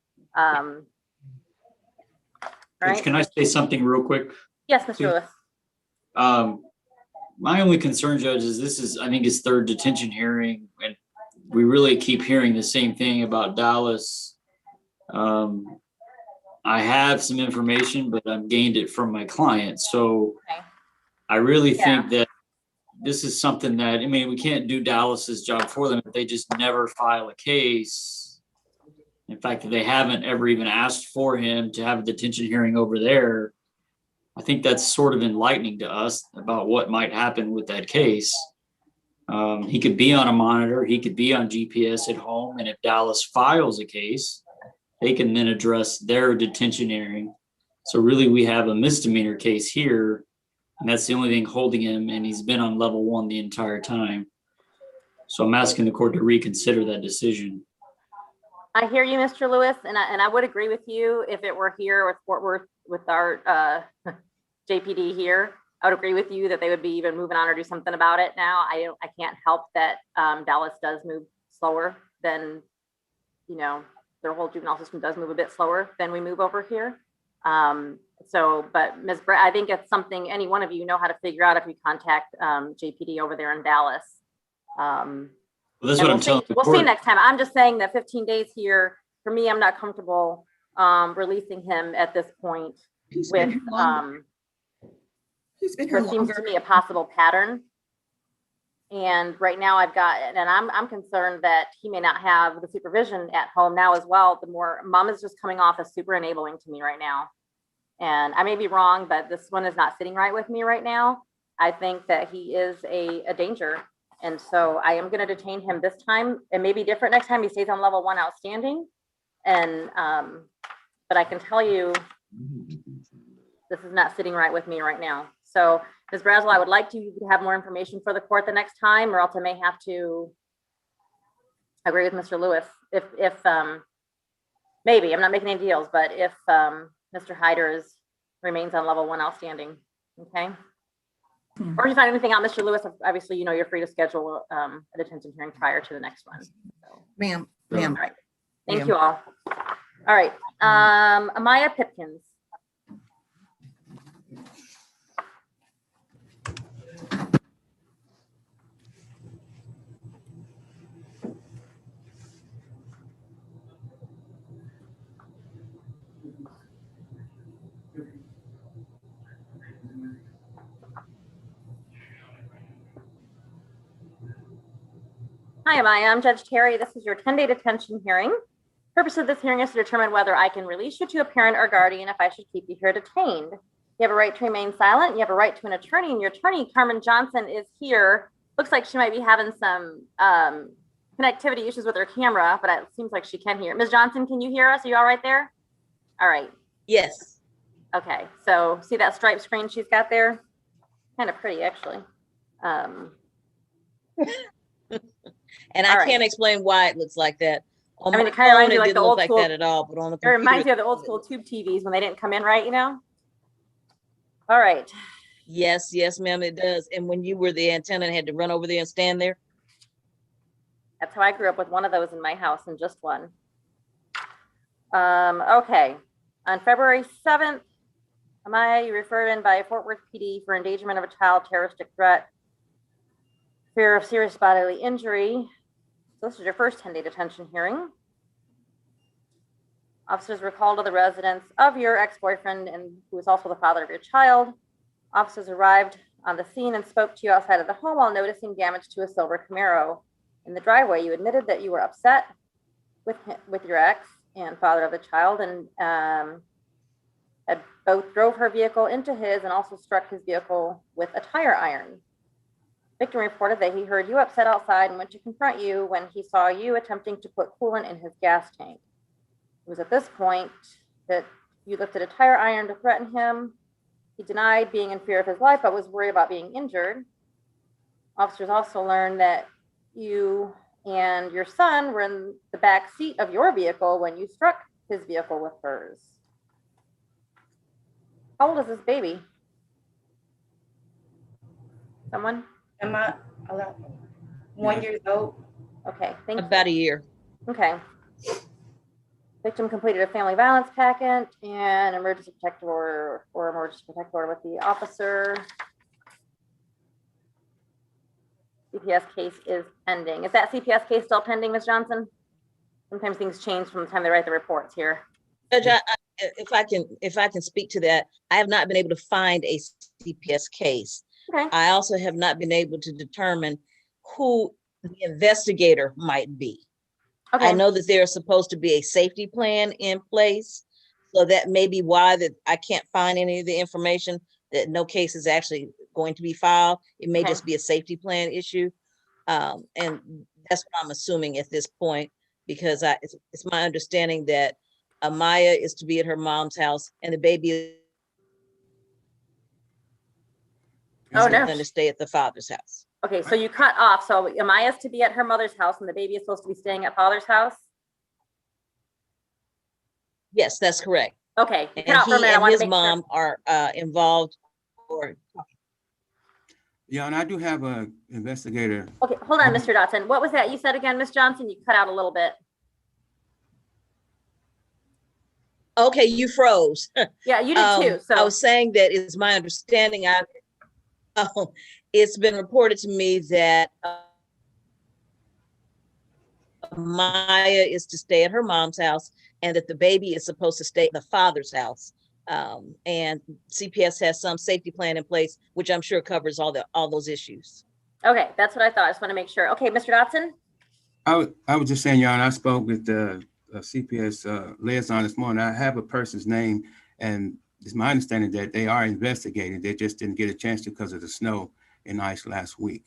Right? Can I say something real quick? Yes, Mr. Lewis. My only concern, Judge, is this is, I think, his 3rd detention hearing, and we really keep hearing the same thing about Dallas. I have some information, but I've gained it from my client. So okay. I really think that this is something that, I mean, we can't do Dallas's job for them if they just never file a case. In fact, if they haven't ever even asked for him to have a detention hearing over there, I think that's sort of enlightening to us about what might happen with that case. He could be on a monitor, he could be on GPS at home, and if Dallas files a case, they can then address their detention hearing. So really, we have a misdemeanor case here, and that's the only thing holding him, and he's been on level 1 the entire time. So I'm asking the court to reconsider that decision. I hear you, Mr. Lewis, and I would agree with you if it were here with Fort Worth with our JPD here. I would agree with you that they would be even moving on or do something about it now. I can't help that Dallas does move slower than, their whole juvenile system does move a bit slower than we move over here. But Ms. Brett, I think it's something any one of you know how to figure out if you contact JPD over there in Dallas. Well, that's what I'm telling the We'll court. see next time. I'm just saying that 15 days here, for me, I'm not comfortable releasing him at this point with what seems to me a possible pattern. And right now I've got, and I'm concerned that he may not have the supervision at home now as well. The more mom is just coming off as super enabling to me right now. And I may be wrong, but this one is not sitting right with me right now. I think that he is a danger. And so I am going to detain him this time. It may be different next time. He stays on level 1 outstanding. And, but I can tell you, this is not sitting right with me right now. So Ms. Brazel, I would like to have more information for the court the next time, or else I may have to agree with Mr. Lewis. If maybe, I'm not making any deals, but if Mr. Hyder remains on level 1 outstanding, Okay. Or if you find anything out, Mr. Lewis, obviously, you know, you're free to schedule a detention hearing prior to the next one. So, Ma'am, all ma'am. right. Thank Ma'am. you all. All right. Amaya Pipkins. Hi, Amaya. I'm Judge Terry. This is your 10-day detention hearing. Purpose of this hearing is to determine whether I can release you to a parent or guardian if I should keep you here detained. You have a right to remain silent. You have a right to an attorney, and your attorney, Carmen Johnson, is here. Looks like she might be having some connectivity issues with her camera, but it seems like she can hear. Ms. Johnson, can you hear us? Are you all right there? All right. Yes. Okay, so see that striped screen she's got there? Kind of pretty, actually. And I can't explain why it looks like that. On I mean, my it kind of phone, reminds you it like didn't the look old like school. that at all, but on the It reminds you computer. of the old school tube TVs when they didn't come in right, you know? All right. Yes, yes, ma'am, it does. And when you were the antenna and had to run over there and stand there? That's how I grew up, with one of those in my house, and just one. Okay. On February 7th, Amaya, you referred in by Fort Worth PD for endangerment of a child, terroristic threat, fear of serious bodily injury. So this is your first 10-day detention hearing. Officers were called to the residence of your ex-boyfriend, and who is also the father of your child. Officers arrived on the scene and spoke to you outside of the home while noticing damage to a silver Camaro. In the driveway, you admitted that you were upset with your ex and father of the child, and had both drove her vehicle into his and also struck his vehicle with a tire iron. Victim reported that he heard you upset outside and went to confront you when he saw you attempting to put coolant in his gas tank. It was at this point that you lifted a tire iron to threaten him. He denied being in fear of his life, but was worried about being injured. Officers also learned that you and your son were in the back seat of your vehicle when you struck his vehicle with hers. How old is this baby? Someone? Am I allowed? 1 year old. Okay, thank you. About a year. Okay. Victim completed a family violence packet and emergency protective order or emergency protective order with the officer. CPS case is pending. Is that CPS case still pending, Ms. Johnson? Sometimes things change from the time they write the reports here. Judge, if I can speak to that, I have not been able to find a CPS case. Okay. I also have not been able to determine who the investigator might be. Okay. I know that there's supposed to be a safety plan in place, so that may be why that I can't find any of the information, that no case is actually going to be filed. It may Okay. just be a safety plan issue. And that's what I'm assuming at this point, because it's my understanding that Amaya is to be at her mom's house and the baby is going to stay at the father's house. Okay, so you cut off. So Amaya's to be at her mother's house and the baby is supposed to be staying at father's house? Yes, that's correct. Okay. And cut out for a he minute. I and wanna his make mom are involved. Or Yeah, and I do have a investigator. Okay, hold on, Mr. Dotson. What was that you said again, Ms. Johnson? You cut out a little bit. Okay, you froze. Yeah, you did too. So I was saying that it's my understanding. It's been reported to me that Maya is to stay at her mom's house and that the baby is supposed to stay at the father's house. And CPS has some safety plan in place, which I'm sure covers all those issues. okay, that's what I thought. I just want to make sure. Okay, Mr. Dotson? I was just saying, Your Honor, I spoke with the CPS liaison this morning. I have a person's name, and it's my understanding that they are investigating. They just didn't get a chance to because of the snow and ice last week.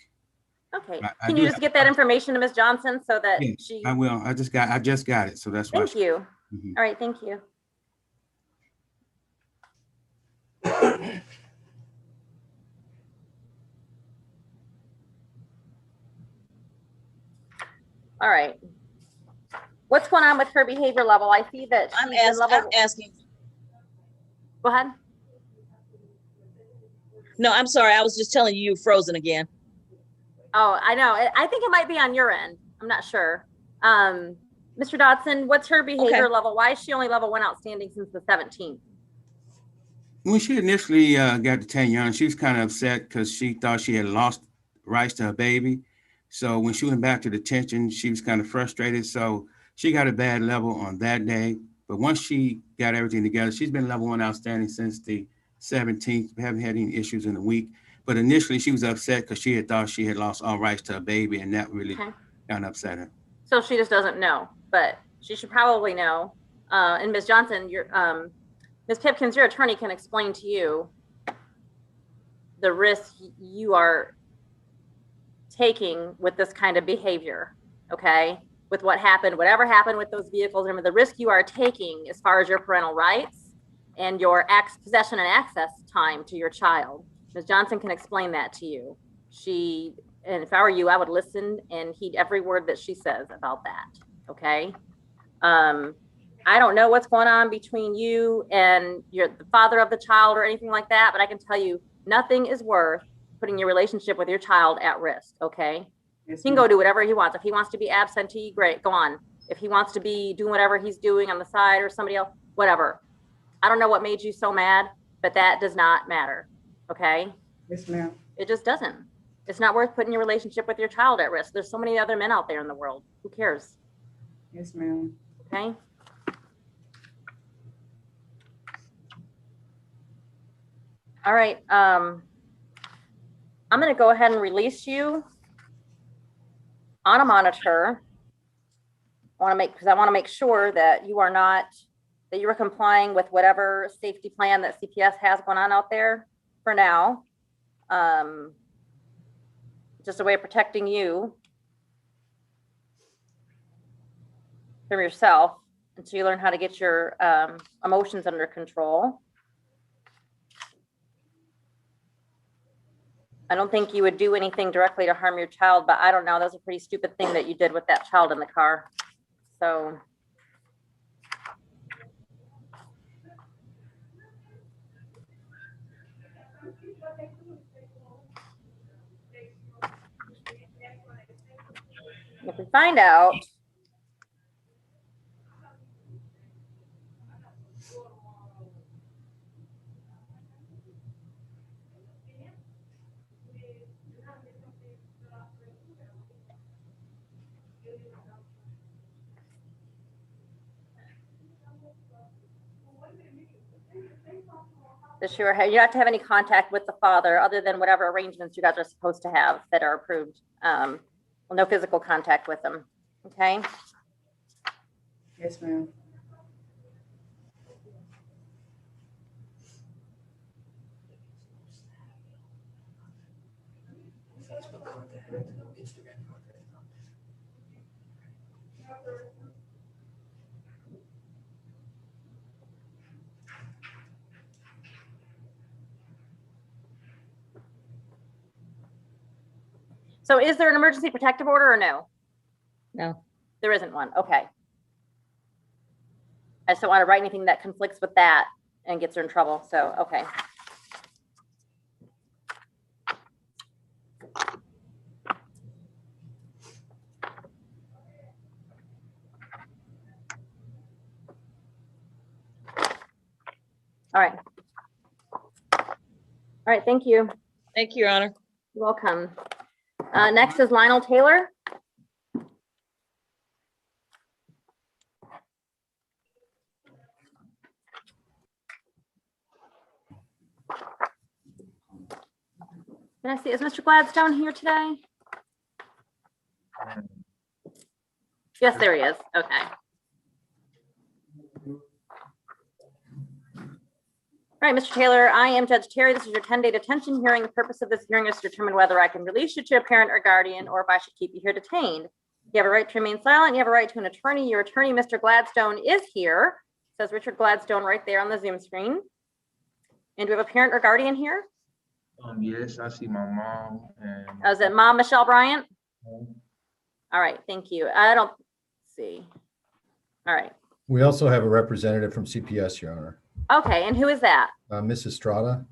Okay. I Can do you just have- get that information to Ms. Johnson so that Yes, she? I will. I just got it, so that's why. Thank you. Mhm. All right, thank you. All right. What's going on with her behavior level? I see that she's I'm asking. Go ahead. No, I'm sorry. I was just telling you, you're frozen again. Oh, I know. I think it might be on your end. I'm not sure. Mr. Dodson, what's her behavior level? Why is she only level 1 outstanding since the 17th? When she initially got detained, young, she was kind of upset because she thought she had lost rights to her baby. So when she went back to detention, she was kind of frustrated. So she got a bad level on that day. But once she got everything together, she's been level 1 outstanding since the 17th. We haven't had any issues in a week. But initially she was upset because she had thought she had lost all rights to her baby, and that really kind of upset her. So she just doesn't know, but she should probably know. And Ms. Johnson, Ms. Pipkins, your attorney can explain to you the risk you are taking with this kind of behavior, okay? With what happened, whatever happened with those vehicles, remember the risk you are taking as far as your parental rights and your possession and access time to your child. Ms. Johnson can explain that to you. And if I were you, I would listen and heed every word that she says about that, okay? I don't know what's going on between you and the father of the child or anything like that, but I can tell you nothing is worth putting your relationship with your child at risk, okay? He can go do whatever he wants. If he wants to be absentee, great, go on. If he wants to be doing whatever he's doing on the side or somebody else, whatever. I don't know what made you so mad, but that does not matter, okay? Yes, ma'am. It just doesn't. It's not worth putting your relationship with your child at risk. There's so many other men out there in the world. Who cares? Yes, ma'am. Okay. All right. I'm going to go ahead and release you on a monitor. Because I want to make sure that you are complying with whatever safety plan that CPS has going on out there for now. Just a way of protecting you from yourself until you learn how to get your emotions under control. I don't think you would do anything directly to harm your child, but I don't know. That's a pretty stupid thing that you did with that child in the car. So. If we find out that you're not to have any contact with the father other than whatever arrangements you guys are supposed to have that are approved. Well, no physical contact with them. Okay. Yes, ma'am. So is there an emergency protective order or no? No. There isn't one. Okay. I just don't want to write anything that conflicts with that and gets her in trouble. So, okay. All right. All right. Thank you. Thank you, Your Honor. You're welcome. Next is Lionel Taylor. Can I see, is Mr. Gladstone here today? Yes, there he is. Okay. All right, Mr. Taylor, I am Judge Terry. This is your 10-day detention hearing. The purpose of this hearing is to determine whether I can release you to a parent or guardian or if I should keep you here detained. You have a right to remain silent. You have a right to an attorney. Your attorney, Mr. Gladstone, is here. It says Richard Gladstone right there on the Zoom screen. And do we have a parent or guardian here? Yes, I see my mom. And Is it Mom Michelle Bryant? All right, thank you. I don't see. All right. We also have a representative from CPS, Your Honor. Okay, and who is that? Mrs. Strada.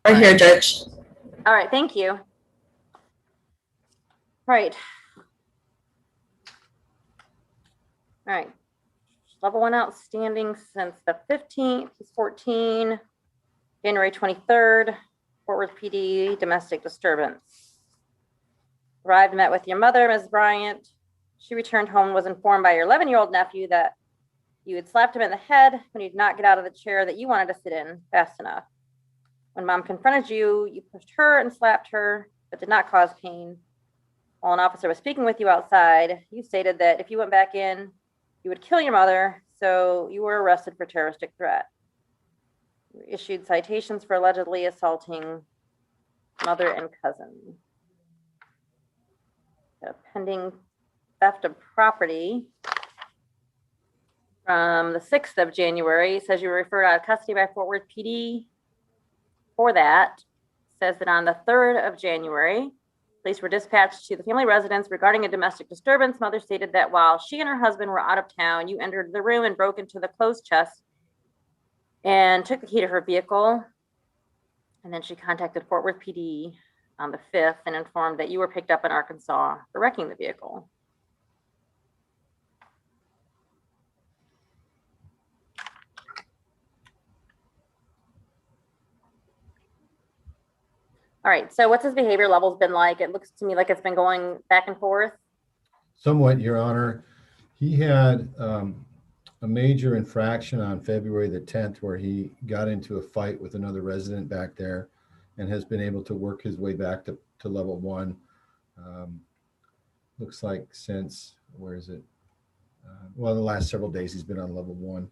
Right here, Judge. All right, thank you. All right. All right. Level 1 outstanding since the 15th, he's 14. January 23rd, Fort Worth PD, domestic disturbance. Arrived, met with your mother, Ms. Bryant. She returned home, was informed by your 11-year-old nephew that you had slapped him in the head when he did not get out of the chair that you wanted to sit in fast enough. When mom confronted you, you pushed her and slapped her, but did not cause pain. While an officer was speaking with you outside, you stated that if you went back in, you would kill your mother, so you were arrested for terroristic threat. You were issued citations for allegedly assaulting mother and cousin. A pending theft of property from the 6th of January. Says you were referred out of custody by Fort Worth PD for that. Says that on the 3rd of January, police were dispatched to the family residence regarding a domestic disturbance. Mother stated that while she and her husband were out of town, you entered the room and broke into the clothes chest and took the key to her vehicle. And then she contacted Fort Worth PD on the 5th and informed that you were picked up in Arkansas for wrecking the vehicle. All right, so what's his behavior levels been like? It looks to me like it's been going back and forth. Somewhat, Your Honor. He had a major infraction on February the 10th where he got into a fight with another resident back there and has been able to work his way back to level 1. Looks like since, where is it? Well, the last several days he's been on level 1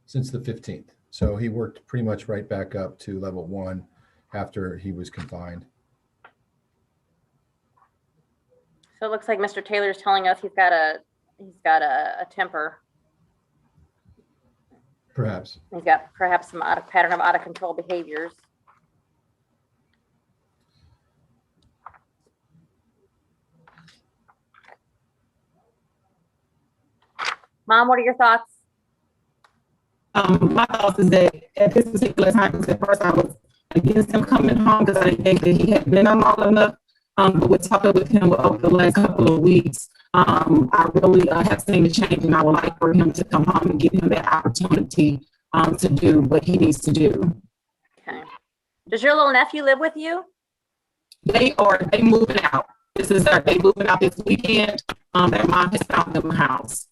since the 15th. So he worked pretty much right back up to level 1 after he was confined. So it looks like Mr. Taylor is telling us he's got a temper. Perhaps. He's got perhaps some pattern of out of control behaviors. Mom, what are your thoughts? My thoughts is that at this particular time, because at first I was against him coming home because I didn't think that he had been on long enough. But we're talking with him over the last couple of weeks. I really have seen a change, and I would like for him to come home and give him that opportunity to do what he needs to do. Okay. Does your little nephew live with you? They moving out. They moving out this weekend. Their mom has found them a house.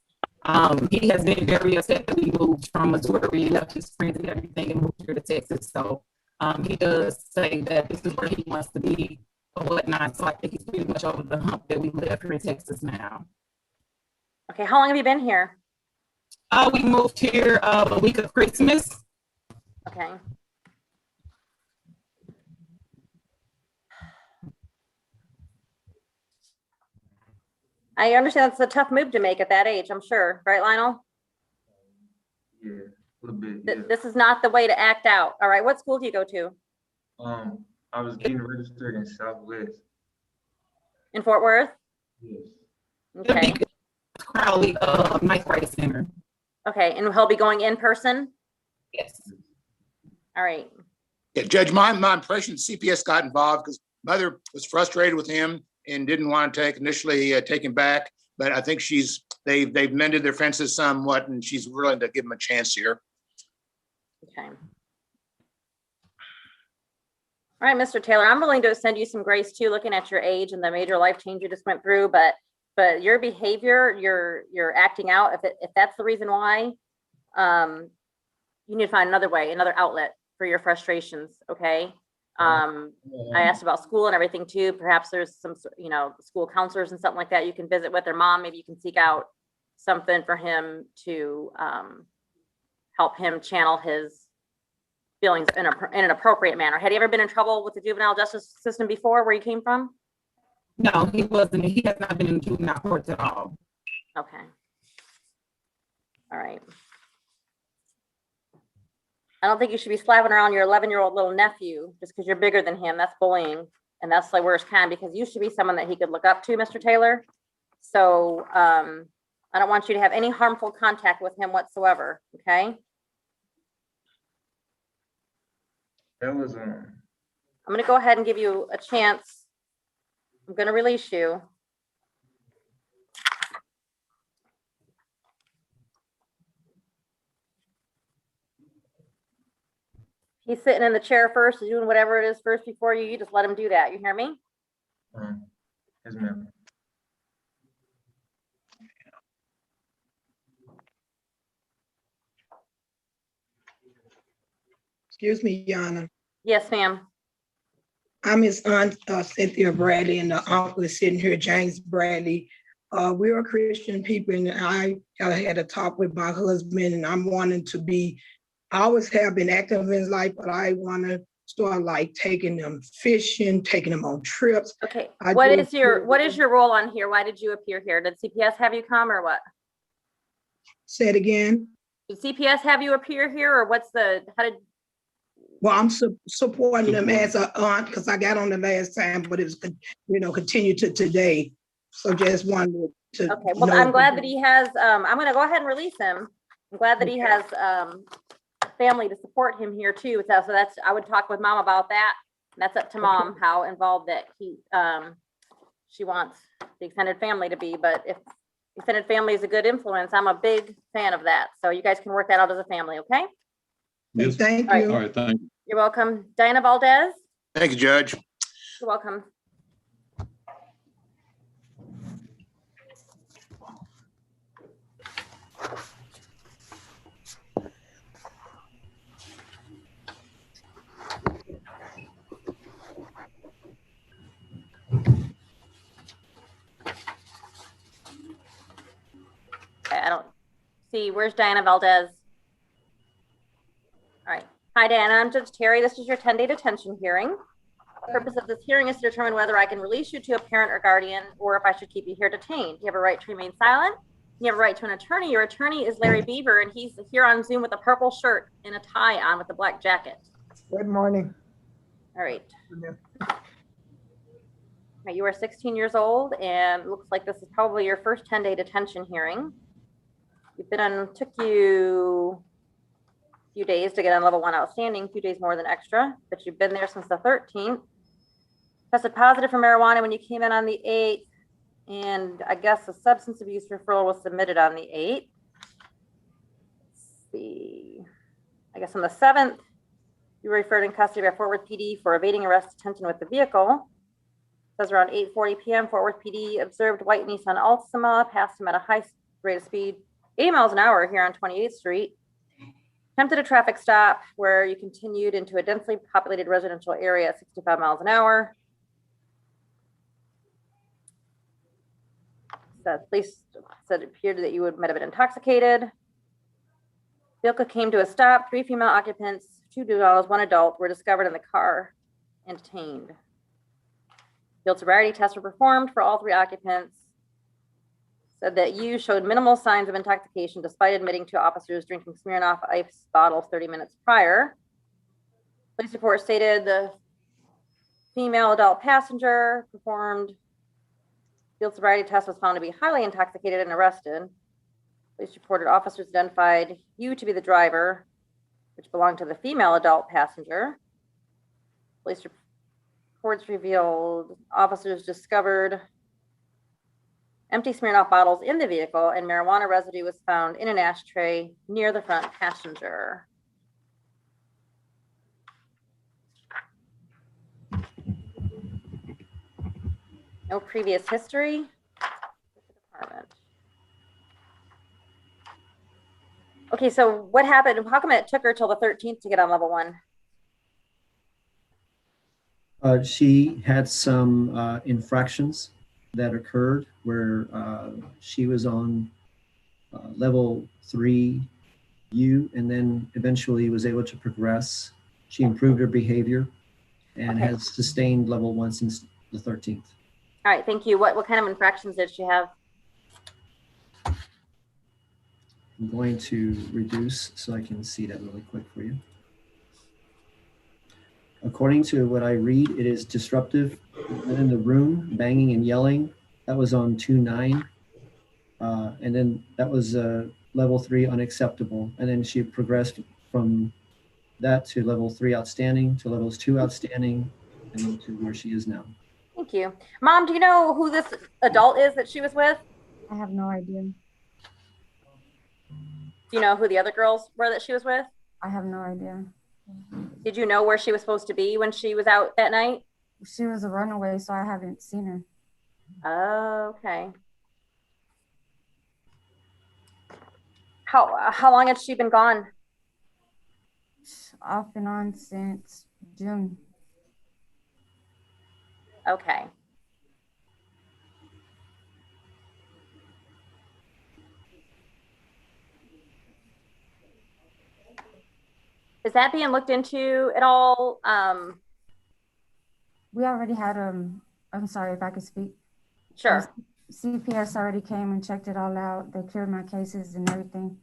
He has been very upset that we moved from Missouri, left his friends and everything, and moved here to Texas. So he does say that this is where he wants to be or whatnot. So I think he's pretty much over the hump that we live here in Texas now. Okay, how long have you been here? We moved here the week of Christmas. Okay. I understand it's a tough move to make at that age, I'm sure. Right, Lionel? Yeah, a little bit. Yeah. This is not the way to act out. All right, what school do you go to? I was getting registered in Southwest. In Fort Worth? Yes. Okay. Crowley Ninth Grade Center. Okay, and he'll be going in person? Yes. All right. Yeah, Judge, my impression, CPS got involved because mother was frustrated with him and didn't want to initially take him back. But I think they've mended their fences somewhat, and she's willing to give him a chance here. Okay. All right, Mr. Taylor, I'm willing to extend you some grace too, looking at your age and the major life change you just went through, but your behavior, you're acting out. If that's the reason why, you need to find another way, another outlet for your frustrations. Okay. I asked about school and everything too. Perhaps there's some, school counselors and something like that you can visit with their mom. Maybe you can seek out something for him to help him channel his feelings in an appropriate manner. Had he ever been in trouble with the juvenile justice system before, where you came from? No, he wasn't. He has not been in juvenile courts at all. Okay. All right. I don't think you should be slapping around your 11-year-old little nephew just because you're bigger than him. That's bullying. And that's the worst kind, because you should be someone that he could look up to, Mr. Taylor. So I don't want you to have any harmful contact with him whatsoever. Okay. That was I'm gonna go ahead and give you a chance. I'm gonna release you. He's sitting in the chair first, doing whatever it is first before you. You just let him do that. You hear me? yes, ma'am. Excuse me, Yana. Yes, ma'am. I'm his aunt, Cynthia Bradley, and the uncle is sitting here, James Bradley. We're Christian people, and I had a talk with my husband, and I'm wanting to be, I always have been active in his life, but I want to start like taking them fishing, taking them on trips. Okay. What is your role on here? Why did you appear here? Did CPS have you come or what? Say it again. Did CPS have you appear here, or Well, I'm supporting them as an aunt because I got on the last time, but it's, continue to today. So just wanted to. Okay, well, I'm glad that he has, I'm going to go ahead and release him. I'm glad that he has family to support him here too. So that's, I would talk with mom about that. And that's up to mom, how involved that she wants the extended family to be. But if extended family is a good influence, I'm a big fan of that. So you guys can work that out as a family, okay? Yes. Thank you. All right, thank you. You're welcome. Diana Valdez? Thank you, Judge. You're welcome. I don't see, where's Diana Valdez? All right. Hi, Diana. I'm Judge Terry. This is your 10-day detention hearing. The purpose of this hearing is to determine whether I can release you to a parent or guardian, or if I should keep you here detained. You have a right to remain silent. You have a right to an attorney. Your attorney is Larry Beaver, and he's here on Zoom with a purple shirt and a tie on with a black jacket. Good morning. All right. You are 16 years old, and it looks like this is probably your first 10-day detention hearing. You've been on, took you a few days to get on level 1 outstanding, a few days more than extra, but you've been there since the 13th. Tested positive for marijuana when you came in on the 8th, and I guess a substance abuse referral was submitted on the 8th. Let's see. I guess on the 7th, you were referred in custody by Fort Worth PD for evading arrest detention with the vehicle. It says around 8:40 p.m., Fort Worth PD observed white Nissan Altima, passed him at a high rate of speed, 80 miles an hour here on 28th Street. Attempted a traffic stop where you continued into a densely populated residential area at 65 miles an hour. So police said it appeared that you might have been intoxicated. Vehicle came to a stop. 3 female occupants, 2 juveniles, 1 adult were discovered in the car and detained. Field sobriety tests were performed for all 3 occupants. Said that you showed minimal signs of intoxication despite admitting to officers drinking Smirnoff Ice bottles 30 minutes prior. Police report stated the female adult passenger performed field sobriety test, was found to be highly intoxicated and arrested. Police reported officers identified you to be the driver, which belonged to the female adult passenger. Police reports revealed officers discovered empty Smirnoff bottles in the vehicle, and marijuana residue was found in an ashtray near the front passenger. No previous history. Department. Okay, so what happened? How come it took her till the 13th to get on level 1? She had some infractions that occurred where she was on level 3U and then eventually was able to progress. She improved her behavior and has sustained level 1 since the 13th. All right, thank you. What kind of infractions did she have? I'm going to reduce so I can see that really quick for you. According to what I read, it is disruptive in the room, banging and yelling. That was on 2-9. And then that was level 3, unacceptable. And then she progressed from that to level 3 outstanding, to levels 2 outstanding, and then to where she is now. Thank you. Mom, do you know who this adult is that she was with? I have no idea. Do you know who the other girls were that she was with? I have no idea. Did you know where she was supposed to be when she was out that night? She was a runaway, so I haven't seen her. Oh, okay. How long had she been gone? Off and on since June. Okay. Is that being looked into at all? We already had, I'm sorry if I could speak. Sure. CPS already came and checked it all out. They cleared my cases and everything.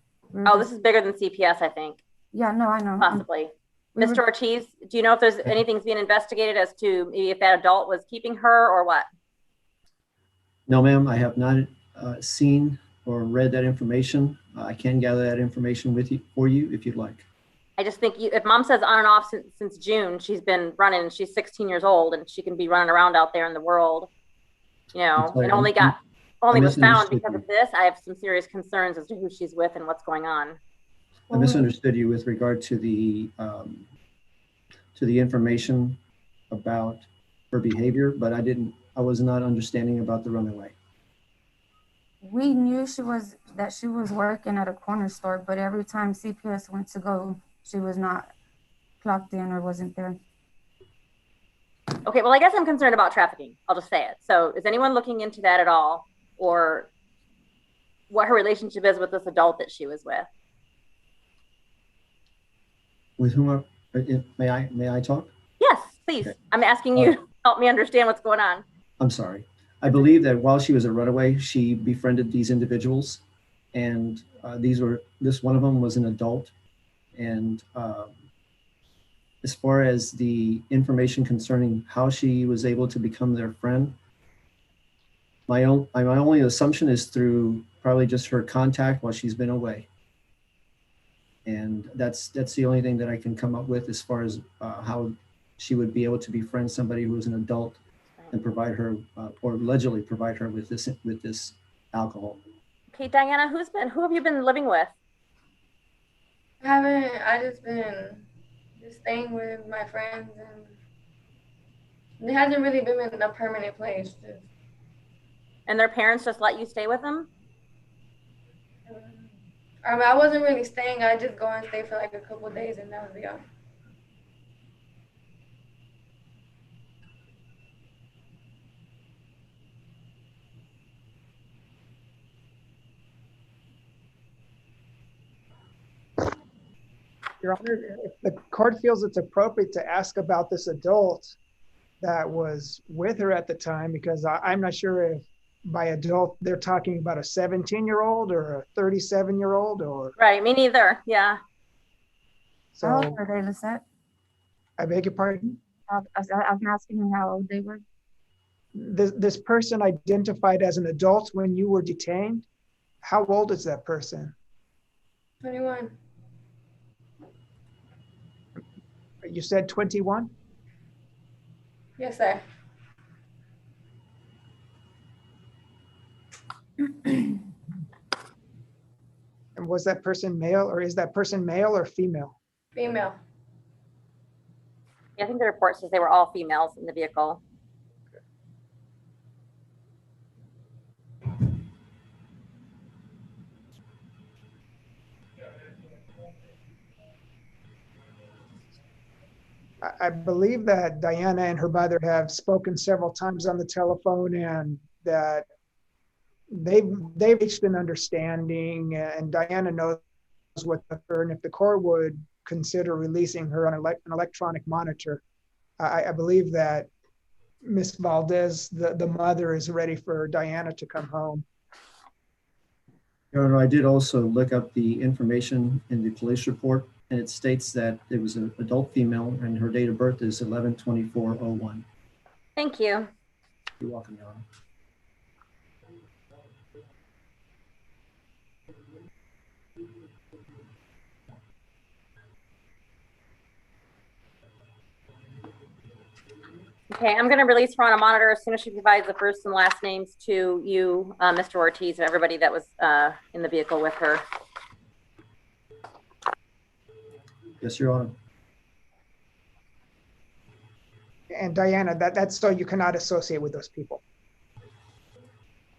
Oh, this is bigger than CPS, I think. Yeah, no, I know. Possibly. Mr. Ortiz, do you know if there's anything's being investigated as to maybe if that adult was keeping her or what? No, ma'am, I have not seen or read that information. I can gather that information with you for you if you'd like. I just think if mom says on and off since June, she's been running, she's 16 years old and she can be running around out there in the world, you know, and only was found because of this. I have some serious concerns as to who she's with and what's going on. I misunderstood you with regard to the information about her behavior, but I was not understanding about the runaway. We knew she was working at a corner store, but every time CPS went to go, she was not clocked in or wasn't there. Okay, well, I guess I'm concerned about trafficking. I'll just say it. So is anyone looking into that at all, or what her relationship is with this adult that she was with? With whom may I talk? Yes, please. Okay. I'm asking you to help me understand what's going on. I'm sorry. I believe that while she was a runaway, she befriended these individuals, and this one of them was an adult. And as far as the information concerning how she was able to become their friend, my only assumption is through probably just her contact while she's been away. And that's the only thing that I can come up with as far as how she would be able to befriend somebody who is an adult and provide her or allegedly provide her with this alcohol. Okay, Diana, who have you been living with? I just been staying with my friends, and it hasn't really been in a permanent place. And their parents just let you stay with them? I wasn't really staying. I just go and stay for like a couple of days, and that was it. Your Honor, if the court feels it's appropriate to ask about this adult that was with her at the time, because I'm not sure if by adult they're talking about a 17-year-old or a 37-year-old or. Right, me neither. Yeah. So, how old are they, Lisette? I beg your pardon? I'm asking them how old they were. This person identified as an adult when you were detained. How old is that person? 21. You said 21? Yes, sir. And was that person male, or is that person male or female? Female. Yeah, I think the report says they were all females in the vehicle. I believe that Diana and her mother have spoken several times on the telephone, and that they've reached an understanding, and Diana knows what her, and if the court would consider releasing her on an electronic monitor, I believe that Ms. Valdez, the mother, is ready for Diana to come home. Your Honor, I did also look up the information in the police report, and it states that it was an adult female and her date of birth is 11/24/01. Thank you. You're welcome, Your Honor. Okay, I'm gonna release her on a monitor as soon as she provides the first and last names to you, Mr. Ortiz, and everybody that was in the vehicle with her. Yes, Your Honor. And Diana, that's so you cannot associate with those people.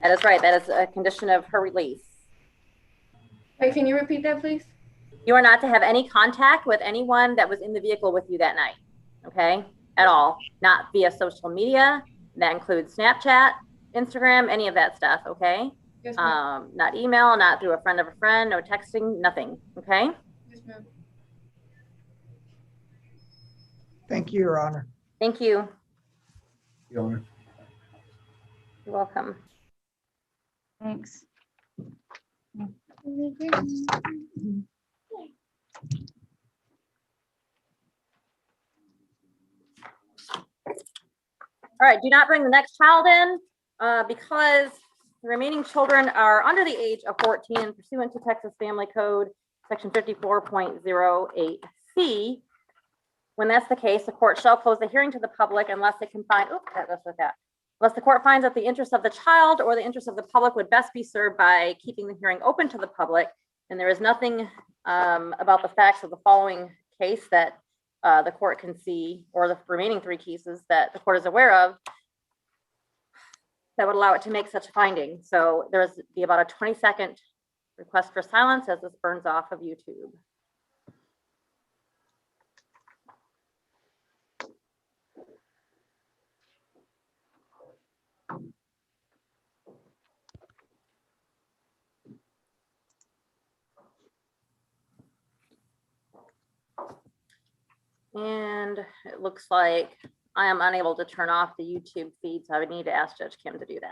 That is right. That is a condition of her release. Wait, can you repeat that, please? You are not to have any contact with anyone that was in the vehicle with you that night, okay? At all, not via social media. That includes Snapchat, Instagram, any of that stuff, okay? Yes, ma'am. Not email, not through a friend of a friend, no texting, nothing, okay? Yes, ma'am. Thank you, Your Honor. Thank you. Your Honor. You're welcome. Thanks. All right, do not bring the next child in because the remaining children are under the age of 14 pursuant to Texas Family Code, section 54.08C. When that's the case, the court shall close the hearing to the public unless it can find, unless the court finds that the interest of the child or the interest of the public would best be served by keeping the hearing open to the public. And there is nothing about the facts of the following case that the court can see, or the remaining 3 cases that the court is aware of, that would allow it to make such a finding. So there's be about a 20-second request for silence as this burns off of YouTube. And it looks like I am unable to turn off the YouTube feed, so I would need to ask Judge Kim to do that.